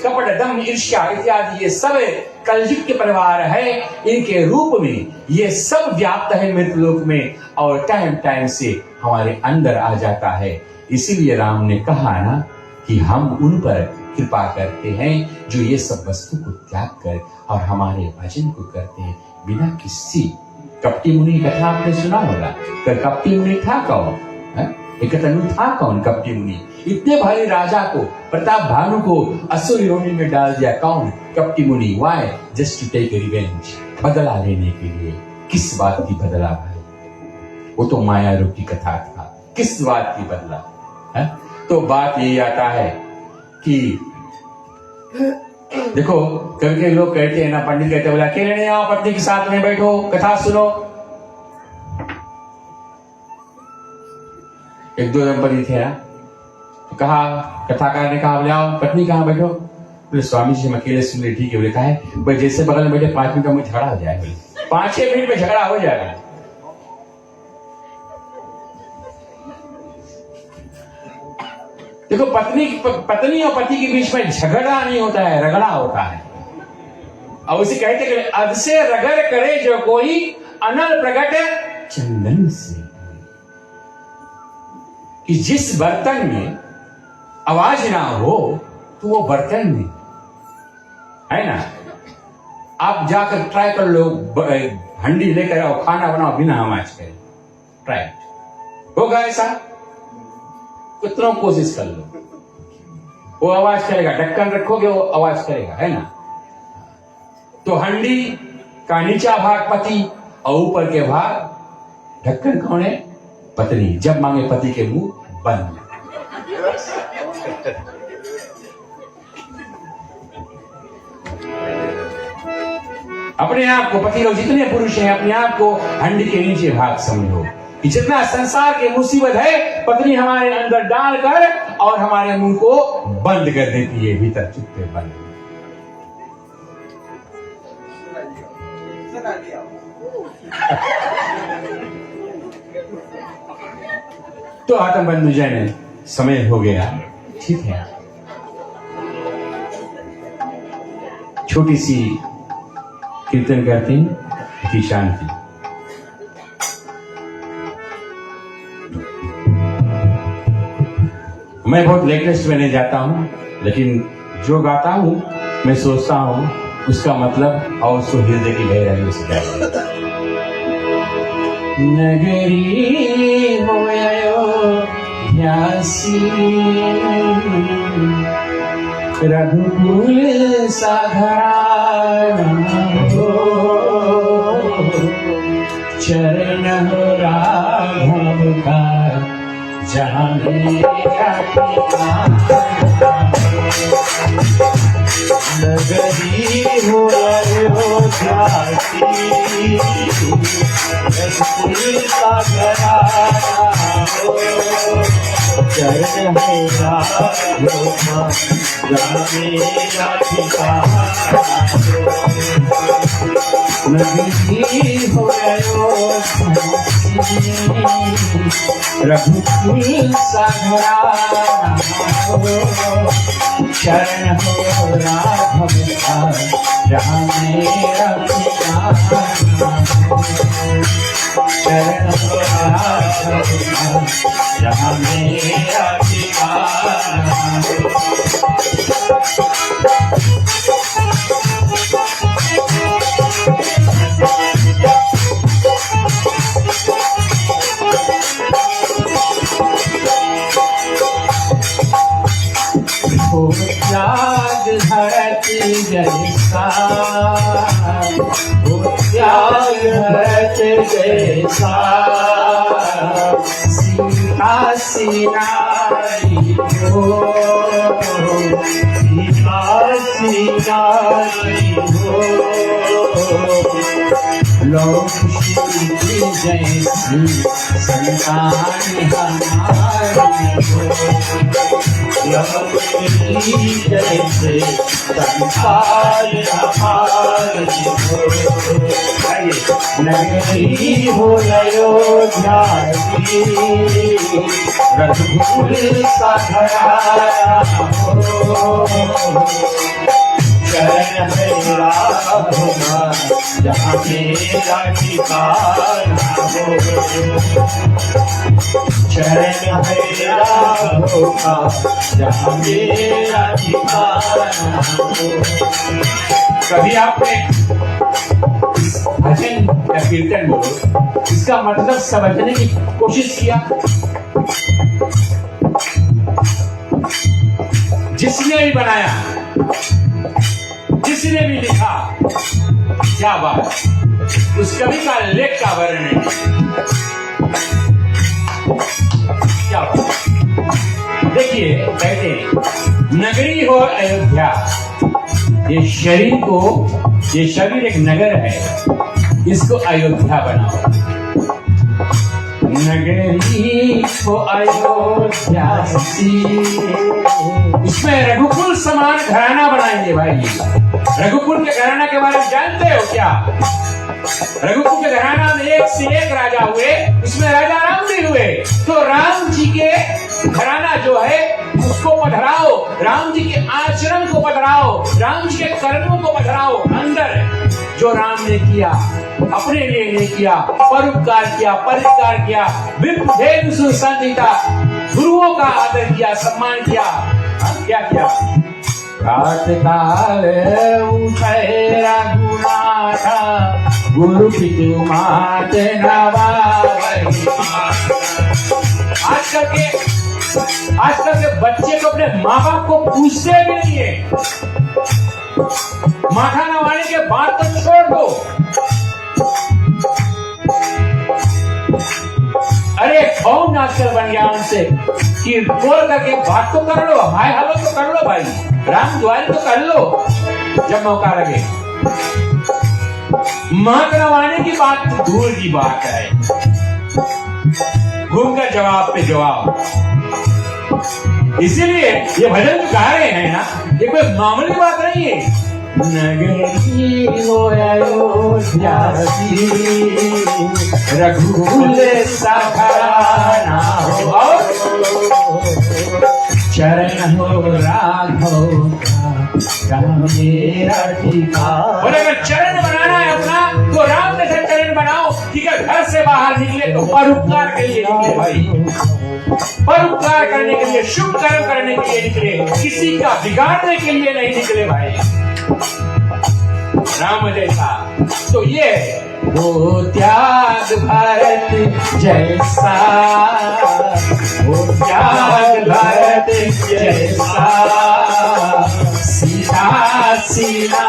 कपट, दम, ईर्ष्या इत्यादि ये सब कलयुग के परिवार है। इनके रूप में ये सब व्याप्त है मृतलोक में और टाइम से हमारे अंदर आ जाता है। इसीलिए राम ने कहा ना कि हम उन पर कृपा करते हैं जो ये सब वस्तु को त्याग कर और हमारे भजन को करते हैं बिना किसी। कपटी मुनि की कथा आपने सुना होगा। कपटी मुनि था कौन? एक तनु था कौन कपटी मुनि? इतने भारी राजा को, प्रताप भानु को असुर योनि में डाल दिया। कौन? कपटी मुनि। Why? Just to take revenge, बदला लेने के लिए। किस बात की बदला भाई? वो तो माया रूप की कथा था। किस बात की बदला है? तो बात यही आता है कि देखो कभी लोग कहते हैं ना, पंडित कहते हैं बोला अकेले नहीं आओ, पत्नी के साथ में बैठो, कथा सुनो। एक दो दंपति थे ना, तो कहा कथाकार ने कहा बोले आओ, पत्नी कहाँ बैठो? बोले स्वामी जी हम अकेले सुन रहे। ठीक है। बोले कहा है? बोले जैसे बगल में बैठे 5 मिनट में झगड़ा हो जाएगा। बोले 5-6 मिनट में झगड़ा हो जाएगा। देखो पत्नी और पति के बीच में झगड़ा नहीं होता है, रगड़ा होता है। और उसे कहते कि अब से रगड़ करे जो कोई अनल प्रगट चंदन से। कि जिस बर्तन में आवाज ना हो तो वो बर्तन नहीं है ना। आप जाकर ट्राई कर लो, हंडी लेकर आओ, खाना बनाओ बिना आवाज करे, ट्राई होगा ऐसा? कितना कोशिश कर लो, वो आवाज करेगा। ढक्कन रखोगे वो आवाज करेगा, है ना। तो हंडी का नीचा भाग पति और ऊपर के भाग ढक्कन कौन है? पत्नी। जब मांगे पति के मुंह बंद। अपने आप को, पति लोग जितने पुरुष हैं अपने आप को हंडी के नीचे भाग समझो कि जितना संसार की मुसीबत है पत्नी हमारे अंदर डालकर और हमारे मुंह को बंद कर देती है, भीतर चुप्पे बंद। तो आत्म बंधुजन समय हो गया, ठीक है। छोटी सी कीर्तन करते हैं, इति शांति। मैं बहुत लेटेस्ट में नहीं जाता हूं, लेकिन जो गाता हूं मैं सोचता हूं उसका मतलब और उसको हृदय की गहराई से कहता हूं। नगरी हो अयोध्यासी, रघुकुल साधराना हो, चरण राघव का जहाँ मेरा ठिकाना। नगरी हो अयोध्यासी, रघुकुल साधराना हो, चरण राघव का जहाँ मेरा ठिकाना। नगरी हो अयोध्यासी, रघुकुल साधराना हो, शरण हो राघव का जहाँ मेरा ठिकाना। शरण हो राघव का जहाँ मेरा ठिकाना। त्याग धरती जैसा, त्याग धरती जैसा, सीना सीना नारी हो, सीतासी नारी हो, लौट श्री जैसी संतान हमारी हो, लक्ष्मी जैसे संसार हमारी हो। नगरी हो अयोध्या की, रघुकुल का घराना हो, शरण मेरा होगा जहाँ मेरा ठिकाना हो, शरण मेरा होगा जहाँ मेरा ठिकाना हो। कभी आपने इस भजन या कीर्तन बोलो इसका मतलब समझने की कोशिश किया? जिसने भी बनाया, जिसने भी लिखा, क्या बात, उस कवि का लेख का वर्णन है, क्या बात। देखिए कहते हैं नगरी हो अयोध्या, ये शरीर एक नगर है, इसको अयोध्या बनाओ। नगरी हो अयोध्या सी, इसमें रघुकुल समान घराना बनाएंगे भाई। रघुकुल के घराना के बारे में जानते हो क्या? रघुकुल के घराना में एक से एक राजा हुए, उसमें राजा राम भी हुए। तो राम जी के घराना जो है उसको पधराओ, राम जी के आचरण को पधराओ, राम जी के कर्मों को पधराओ। अंदर जो राम ने किया अपने लिए नहीं किया, परोपकार किया, परिष्कार किया, विप्रेम सुसंगीता, गुरुओं का आदर किया, सम्मान किया। क्या किया? रात काल उठे रघुनाथ, गुरु पितु मात नवावहि। आजकल के बच्चे को अपने माँ बाप को पूछते भी नहीं है। माथा नवाने के बाद तो छोड़ दो। अरे कौन आजकल बन गया उनसे कि बोल करके बात तो कर लो, भाई हलो तो कर लो, भाई राम द्वारी तो कर लो जब मौका लगे। माता नवाने की बात तो दूर की बात है, घूमकर जवाब पे जवाब। इसीलिए ये भजन जो गा रहे हैं ना, ये कोई मामूली बात नहीं है। नगरी हो अयोध्या सी, रघुकुल सा घराना हो, और चरण हो राघव का मेरा ठिकाना। बोले अगर चरण बनाना है अपना तो राम जैसा चरण बनाओ। ठीक है, घर से बाहर निकले तो परोपकार के लिए निकले भाई, परोपकार करने के लिए, शुभ कर्म करने के लिए निकले, किसी का बिगाड़ने के लिए नहीं निकले भाई। राम जैसा तो ये वो त्याग भारत जैसा, वो त्याग भारत जैसा, सीता सीना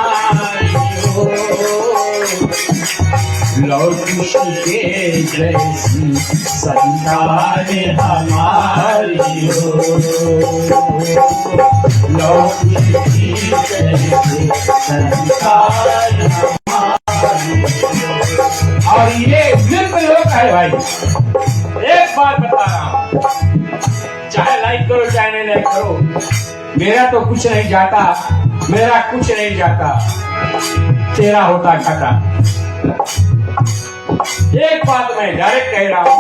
लौट के जैसी संतान हमारी हो, लौट की जैसी संतान हमारी हो। और ये दिव्य लोक है भाई। एक बात बता रहा हूं, चाहे लाइक करो चाहे नहीं लाइक करो, मेरा तो कुछ नहीं जाता, मेरा कुछ नहीं जाता, तेरा होता घाटा। एक बात मैं डायरेक्ट कह रहा हूं,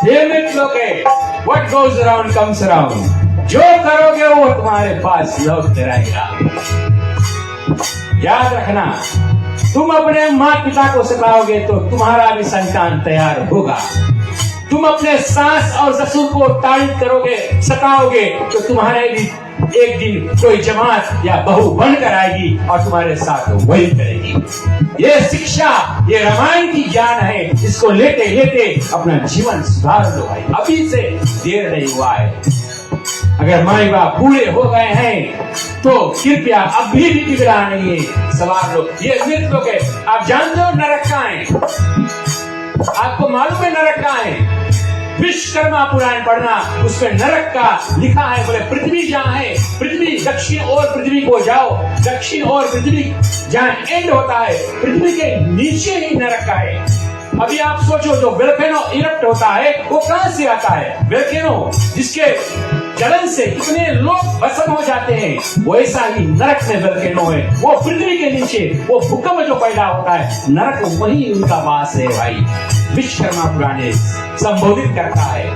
ये मित लोग है, what goes around comes around, जो करोगे वो तुम्हारे पास लौट रहेगा। याद रखना, तुम अपने माता पिता को सताओगे तो तुम्हारा भी संतान तैयार होगा। तुम अपने सास और ससुर को तारीफ करोगे, सताओगे तो तुम्हारे भी एक दिन कोई जमात या बहू बनकर आएगी और तुम्हारे साथ वही करेगी। ये शिक्षा, ये रामायण की ज्ञान है, इसको लेते लेते अपना जीवन सुधार लो भाई, अभी से देर नहीं हुआ है। अगर माई बाप बूढ़े हो गए हैं तो कृपया अभी भी बिगड़ा नहीं है, सवार लो। ये मृत लोग है, आप जानते हो नरक कहाँ है? आपको मालूम है नरक कहाँ है? विश्वकर्मा पुराण पढ़ना, उसमें नरक का लिखा है। बोले पृथ्वी जहां है, पृथ्वी दक्षिण और पृथ्वी को जाओ, दक्षिण और पृथ्वी जहां एंड होता है, पृथ्वी के नीचे ही नरक का है। अभी आप सोचो, जो वोल्केनो इरप्ट होता है वो कहां से आता है? वोल्केनो जिसके जलन से कितने लोग भस्म हो जाते हैं, वैसा ही नरक में वोल्केनो है। वो पृथ्वी के नीचे वो भूकंप जो पैदा होता है, नरक वही उनका वास है भाई। विश्वकर्मा पुराण संबोधित करता है।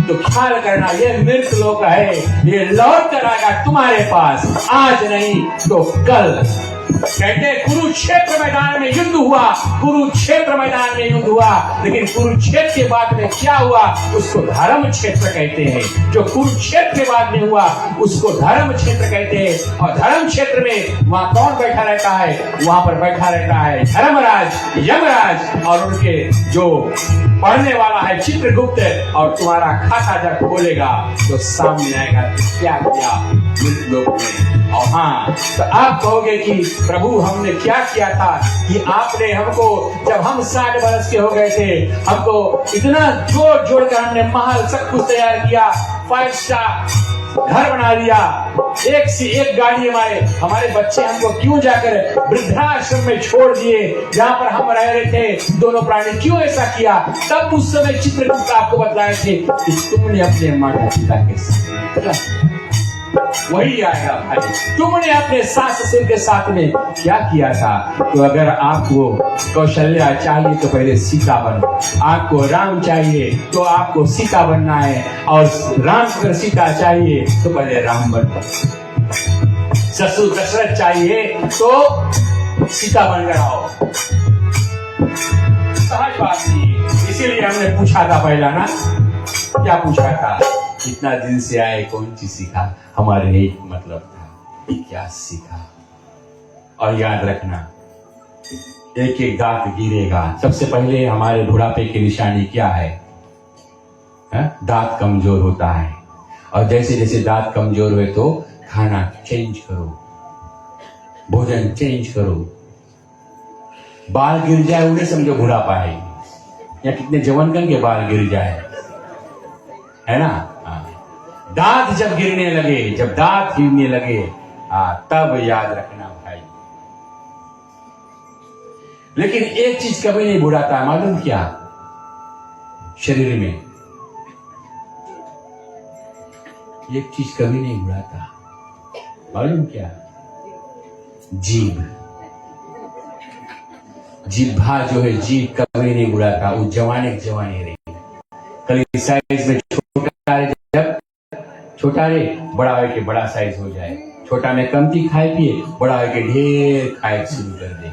तो ख्याल करना, ये मृत लोक है, ये लौट कर आएगा तुम्हारे पास, आज नहीं तो कल। कहते कुरुक्षेत्र मैदान में युद्ध हुआ, कुरुक्षेत्र मैदान में युद्ध हुआ, लेकिन कुरुक्षेत्र के बाद में क्या हुआ उसको धर्म क्षेत्र कहते हैं। जो कुरुक्षेत्र के बाद में हुआ उसको धर्म क्षेत्र कहते हैं। और धर्म क्षेत्र में वहां कौन बैठा रहता है? वहां पर बैठा रहता है धर्मराज, यमराज, और उनके जो पढ़ने वाला है चित्रगुप्त। और तुम्हारा खाता जब खोलेगा तो सामने आएगा क्या किया मृत लोक में। और हाँ, तो आप कहोगे कि प्रभु हमने क्या किया था कि आपने हमको, जब हम 60 वर्ष के हो गए थे, हमको इतना जोड़ जोड़ कर हमने महल सब कुछ तैयार किया, 5 स्टार घर बना दिया, एक से एक गाड़ी, हमारे बच्चे हमको क्यों जाकर वृद्धाश्रम में छोड़ दिए जहां पर हम रह रहे थे दोनों प्राणी, क्यों ऐसा किया? तब उस समय चित्रगुप्त आपको बतलाए थे कि तुमने अपने माता पिता के साथ वही आएगा भाई, तुमने अपने सास ससुर के साथ में क्या किया था। तो अगर आपको कौशल्या चाहिए तो पहले सीता बनो, आपको राम चाहिए तो आपको सीता बनना है, और राम अगर सीता चाहिए तो पहले राम बनो। ससुर दशरथ चाहिए तो सीता बनकर आओ, सहज बात नहीं। इसीलिए हमने पूछा था पहला ना, क्या पूछा था? इतना दिन से आए कौन चीज सीखा? हमारे एक मतलब था कि क्या सीखा। और याद रखना, एक एक दांत गिरेगा। सबसे पहले हमारे बुढ़ापे की निशानी क्या है? दांत कमजोर होता है। और जैसे जैसे दांत कमजोर हुए तो खाना चेंज करो, भोजन चेंज करो। बाल गिर जाए उन्हें समझो बुढ़ापा है, या कितने जवानगण के बाल गिर जाए, है ना। दांत जब गिरने लगे, जब दांत गिरने लगे, तब याद रखना भाई। लेकिन एक चीज कभी नहीं बुढ़ाता, मालूम क्या? शरीर में एक चीज कभी नहीं बुढ़ाता, मालूम क्या? जीभ। जिह्वा जो है, जीभ कभी नहीं बुढ़ाता, वो जवानी जवानी रही। कल साइज में छोटा रे, बड़ा हो के बड़ा साइज हो जाए। छोटा में कमती खाए पिए, बड़ा हो के ढेर खाए शुरू कर दे।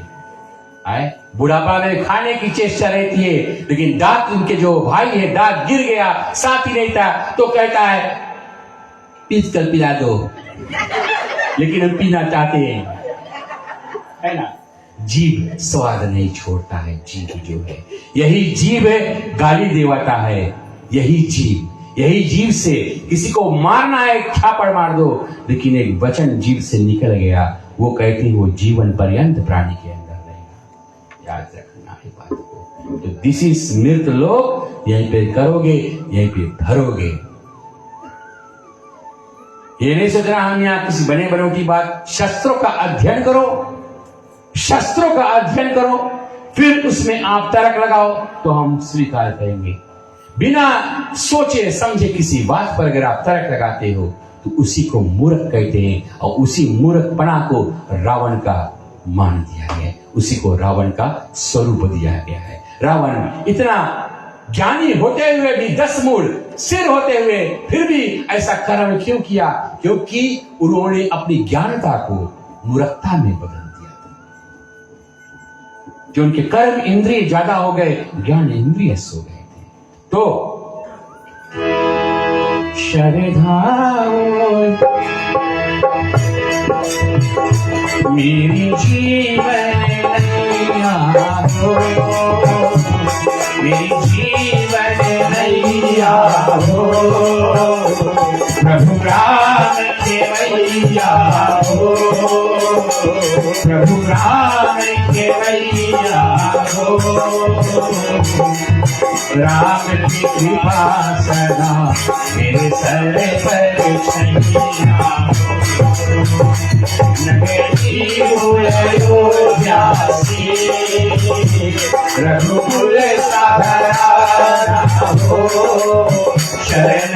आए बुढ़ापा में खाने की चेष्टा रहती है, लेकिन दांत उनके जो भाई है, दांत गिर गया, साथ ही रहता तो कहता है पीस कर पिला दो, लेकिन हम पीना चाहते हैं, है ना। जीभ स्वाद नहीं छोड़ता है। जीभ जो है, यही जीभ गाली देवाता है। यही जीभ से किसी को मारना है, छापड़ मार दो, लेकिन एक वचन जीभ से निकल गया, वो कहती है वो जीवन पर्यंत प्राणी के अंदर रहेगा। याद रखना है बात को। तो दिस इज मृत लोक, यहीं पे करोगे, यहीं पे धरोगे। ये नहीं सोचना हम यहाँ किसी बने बनों की बात। शस्त्रों का अध्ययन करो, शस्त्रों का अध्ययन करो, फिर उसमें आप तर्क लगाओ तो हम स्वीकार करेंगे। बिना सोचे समझे किसी बात पर अगर आप तर्क लगाते हो तो उसी को मूर्ख कहते हैं, और उसी मूर्खपना को रावण का मान दिया गया है, उसी को रावण का स्वरूप दिया गया है। रावण इतना ज्ञानी होते हुए भी 10 मूल सिर होते हुए फिर भी ऐसा कर्म क्यों किया? क्योंकि उन्होंने अपनी ज्ञानता को मूर्खता में बदल दिया था। जो उनके कर्म इंद्रिय ज्यादा हो गए, ज्ञान इंद्रिय सो गए। तो शरधाओ मेरी जीवन नैया हो, मेरी जीवन नैया हो, प्रभु राम केवैया हो, प्रभु राम केवैया हो। राम की कृपा सदा मेरे सर पर छैया नगरी भूल अयोध्यासी रघुकुल साधरा हो शरण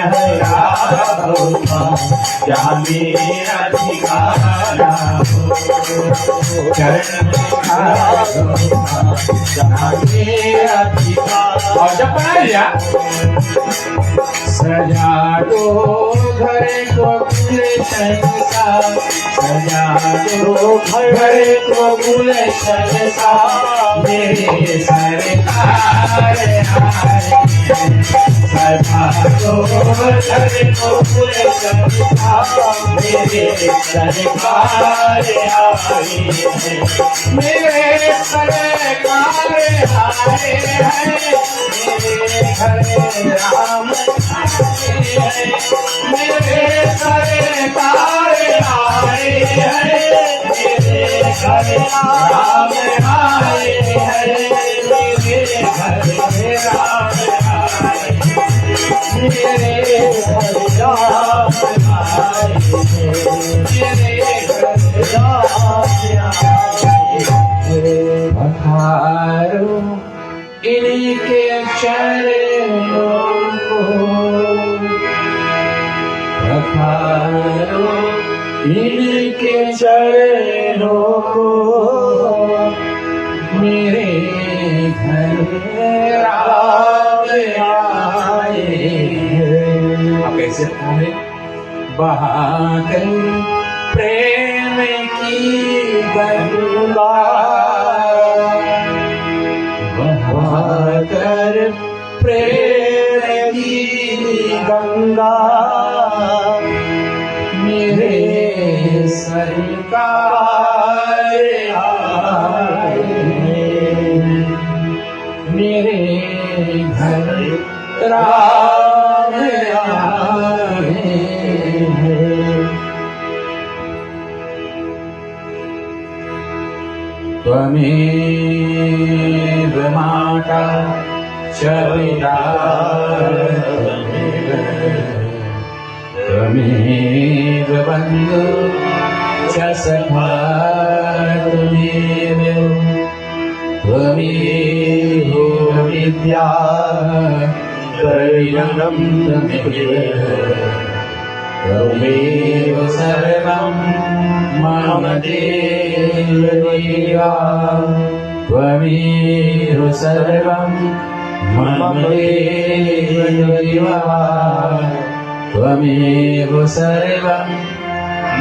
जहाँ मेरा ठिकाना हो चरण जहाँ मेरा ठिकाना। और जब बना लिया सजा दो घर को गुलशन सा सजा दो घर को गुलशन सा मेरे सरकार सजा दो घर को गुलशन सा मेरे सरकार आई मेरे सरकार आए हैं मेरे घर राम मेरे सरकार आए हैं मेरे घर राम आए हैं मेरे घर राम आए मेरे घर राम आए मेरे घर राम आए पधारो इनके चरणों को पधारो इनके चरणों को मेरे घर राम आए। आप कैसे पढ़े बहाकर प्रेम की गंगा बहाकर प्रेम की गंगा मेरे सरकार आए मेरे घर राम आए। त्वमेव माता च पिता त्वमेव बन्धु च सखा त्वमेव विद्या त्वमेव त्वमेव सर्वं मम देवा त्वमेव सर्वं मम देवा त्वमेव सर्वं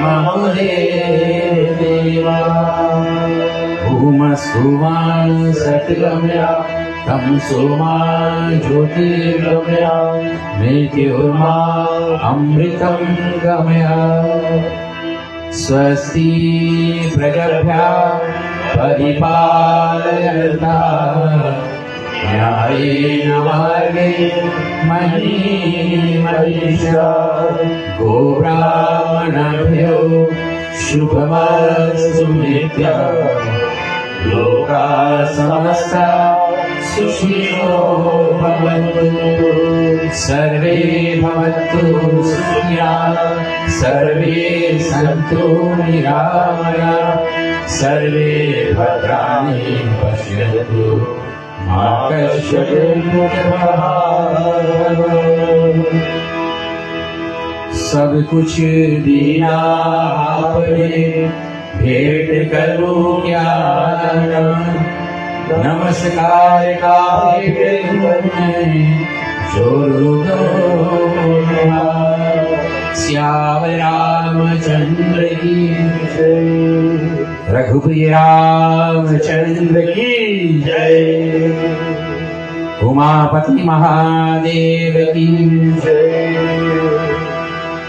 मम देवा। भूमस्तु मां सत्गमया तं सोमां ज्योतिर्गमया मृत्युर्मा अमृतं गमया। स्वस्ति प्रजभ्यः परिपालयन्ताम् न्यायेन मार्गेण महीं महिषाः गोब्राह्मणेभ्यो शुभमस्तु नित्यम् लोकाः समस्ताः सुखिनो भवन्तु सर्वे भवन्तु सुखिनः सर्वे सन्तु निरामयाः सर्वे भद्राणि पश्यन्तु मा कश्चित् दुःखभाग्। सब कुछ दीना आपने भेंट करूं क्या नमस्कार का श्याम रामचंद्र की जय रघुपति रामचंद्र की जय उमापति महादेव की जय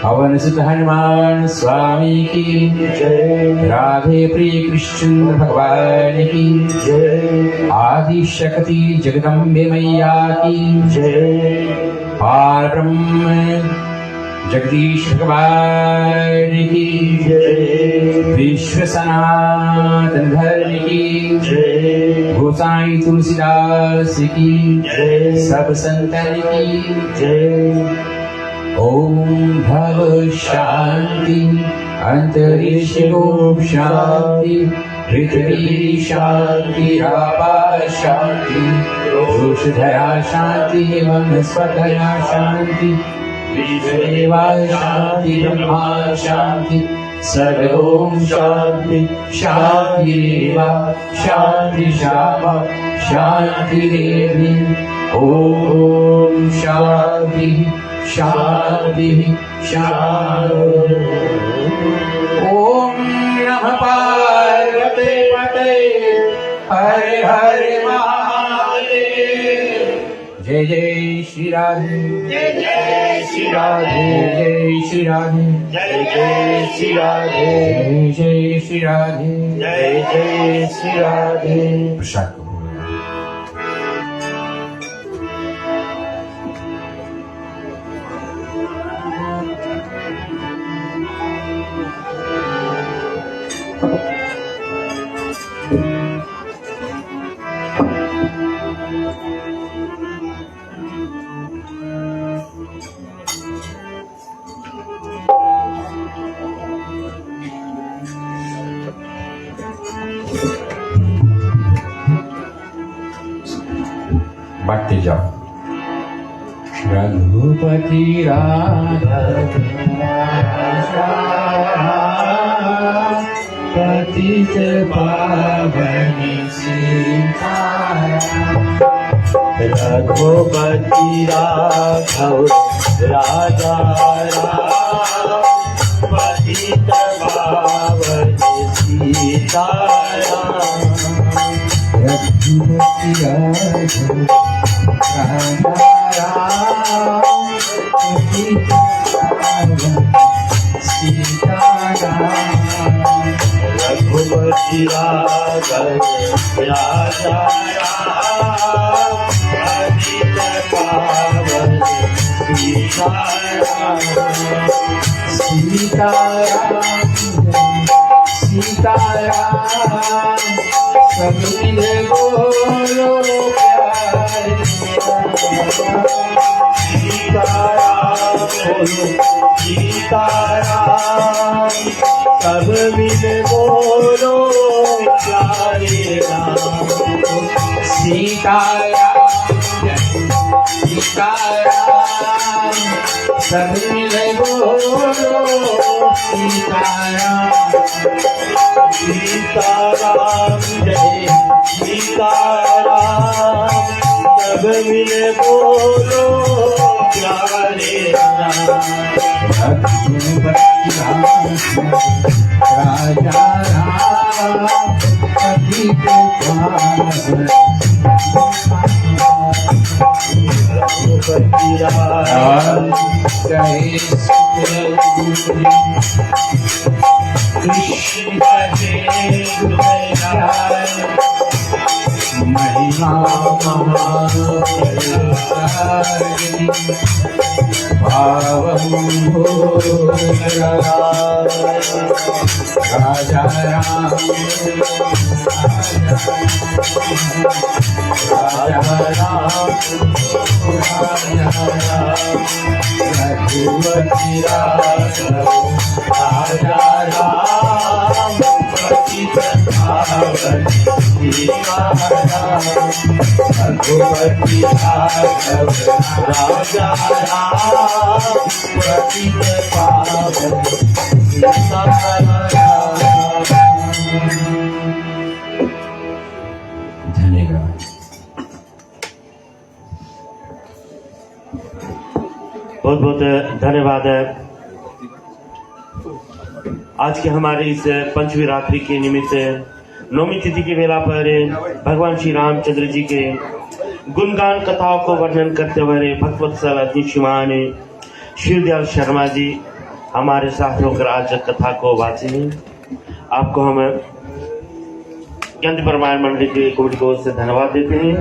पवन सुत हनुमान स्वामी की जय राधे प्रिय कृष्ण भगवान की जय आदि शक्ति जगदम्बे मैया की जय पार ब्रह्म जगदीश भगवान की जय। विश्व सनातन धर्म की जय। गोसाई तुलसीदास की जय। सब संतन की जय। ओम भव शांति अंतरिक्ष रूप शांति पृथ्वी शांति आकाश शांति वृषधया शांति वनस्पतया शांति विश्वदेवा शांति ब्रह्मा शांति सर्वोम शांति शांतिरेव शांति शामा शांतिरेवि ओम शांति शांति शांति। ओम नमः पार्वते पते हरे हरे महादेव। जय जय श्री राधे जय जय श्री राधे। जय श्री राधे जय जय श्री राधे। जय जय श्री राधे। जय जय श्री राधे। प्रसाद को बांटते जाओ। रघुपति राघव पतित पावन सीताराम। रघुपति राघव राजा राम पतित पावन सीताराम। रघुपति राघव राजा राम पतित पावन सीताराम। रघुपति राघव राजा राम पतित पावन सीताराम। सीताराम सीताराम सब मिले बोलो प्यारे। सीताराम बोलो सीताराम सब मिले बोलो प्यारे राम। सीताराम सीताराम सब मिले बोलो सीताराम। सीताराम जय सीताराम सब मिले बोलो प्यारे राम। रघुपति राघव राजा राम पतित पावन। रघुपति राम जय कृष्ण महिमा राजा राम रघुपति राघव राजा राम पतित पावन सीताराम। रघुपति राघव राजा राम पतित पावन सीताराम। धन्यवाद। बहुत बहुत धन्यवाद। आज के हमारे इस पंचमी रात्रि के निमित्त नौमी तिथि की वेला पर भगवान श्री रामचंद्र जी के गुणगान कथाओं को वर्णन करते हुए भक्तवत्सल श्रीमान शिवदयाल शर्मा जी हमारे साथ होकर आज कथा को वाचे हैं। आपको हम ज्ञान परमायण मंडली के कमेटी को से धन्यवाद देते हैं।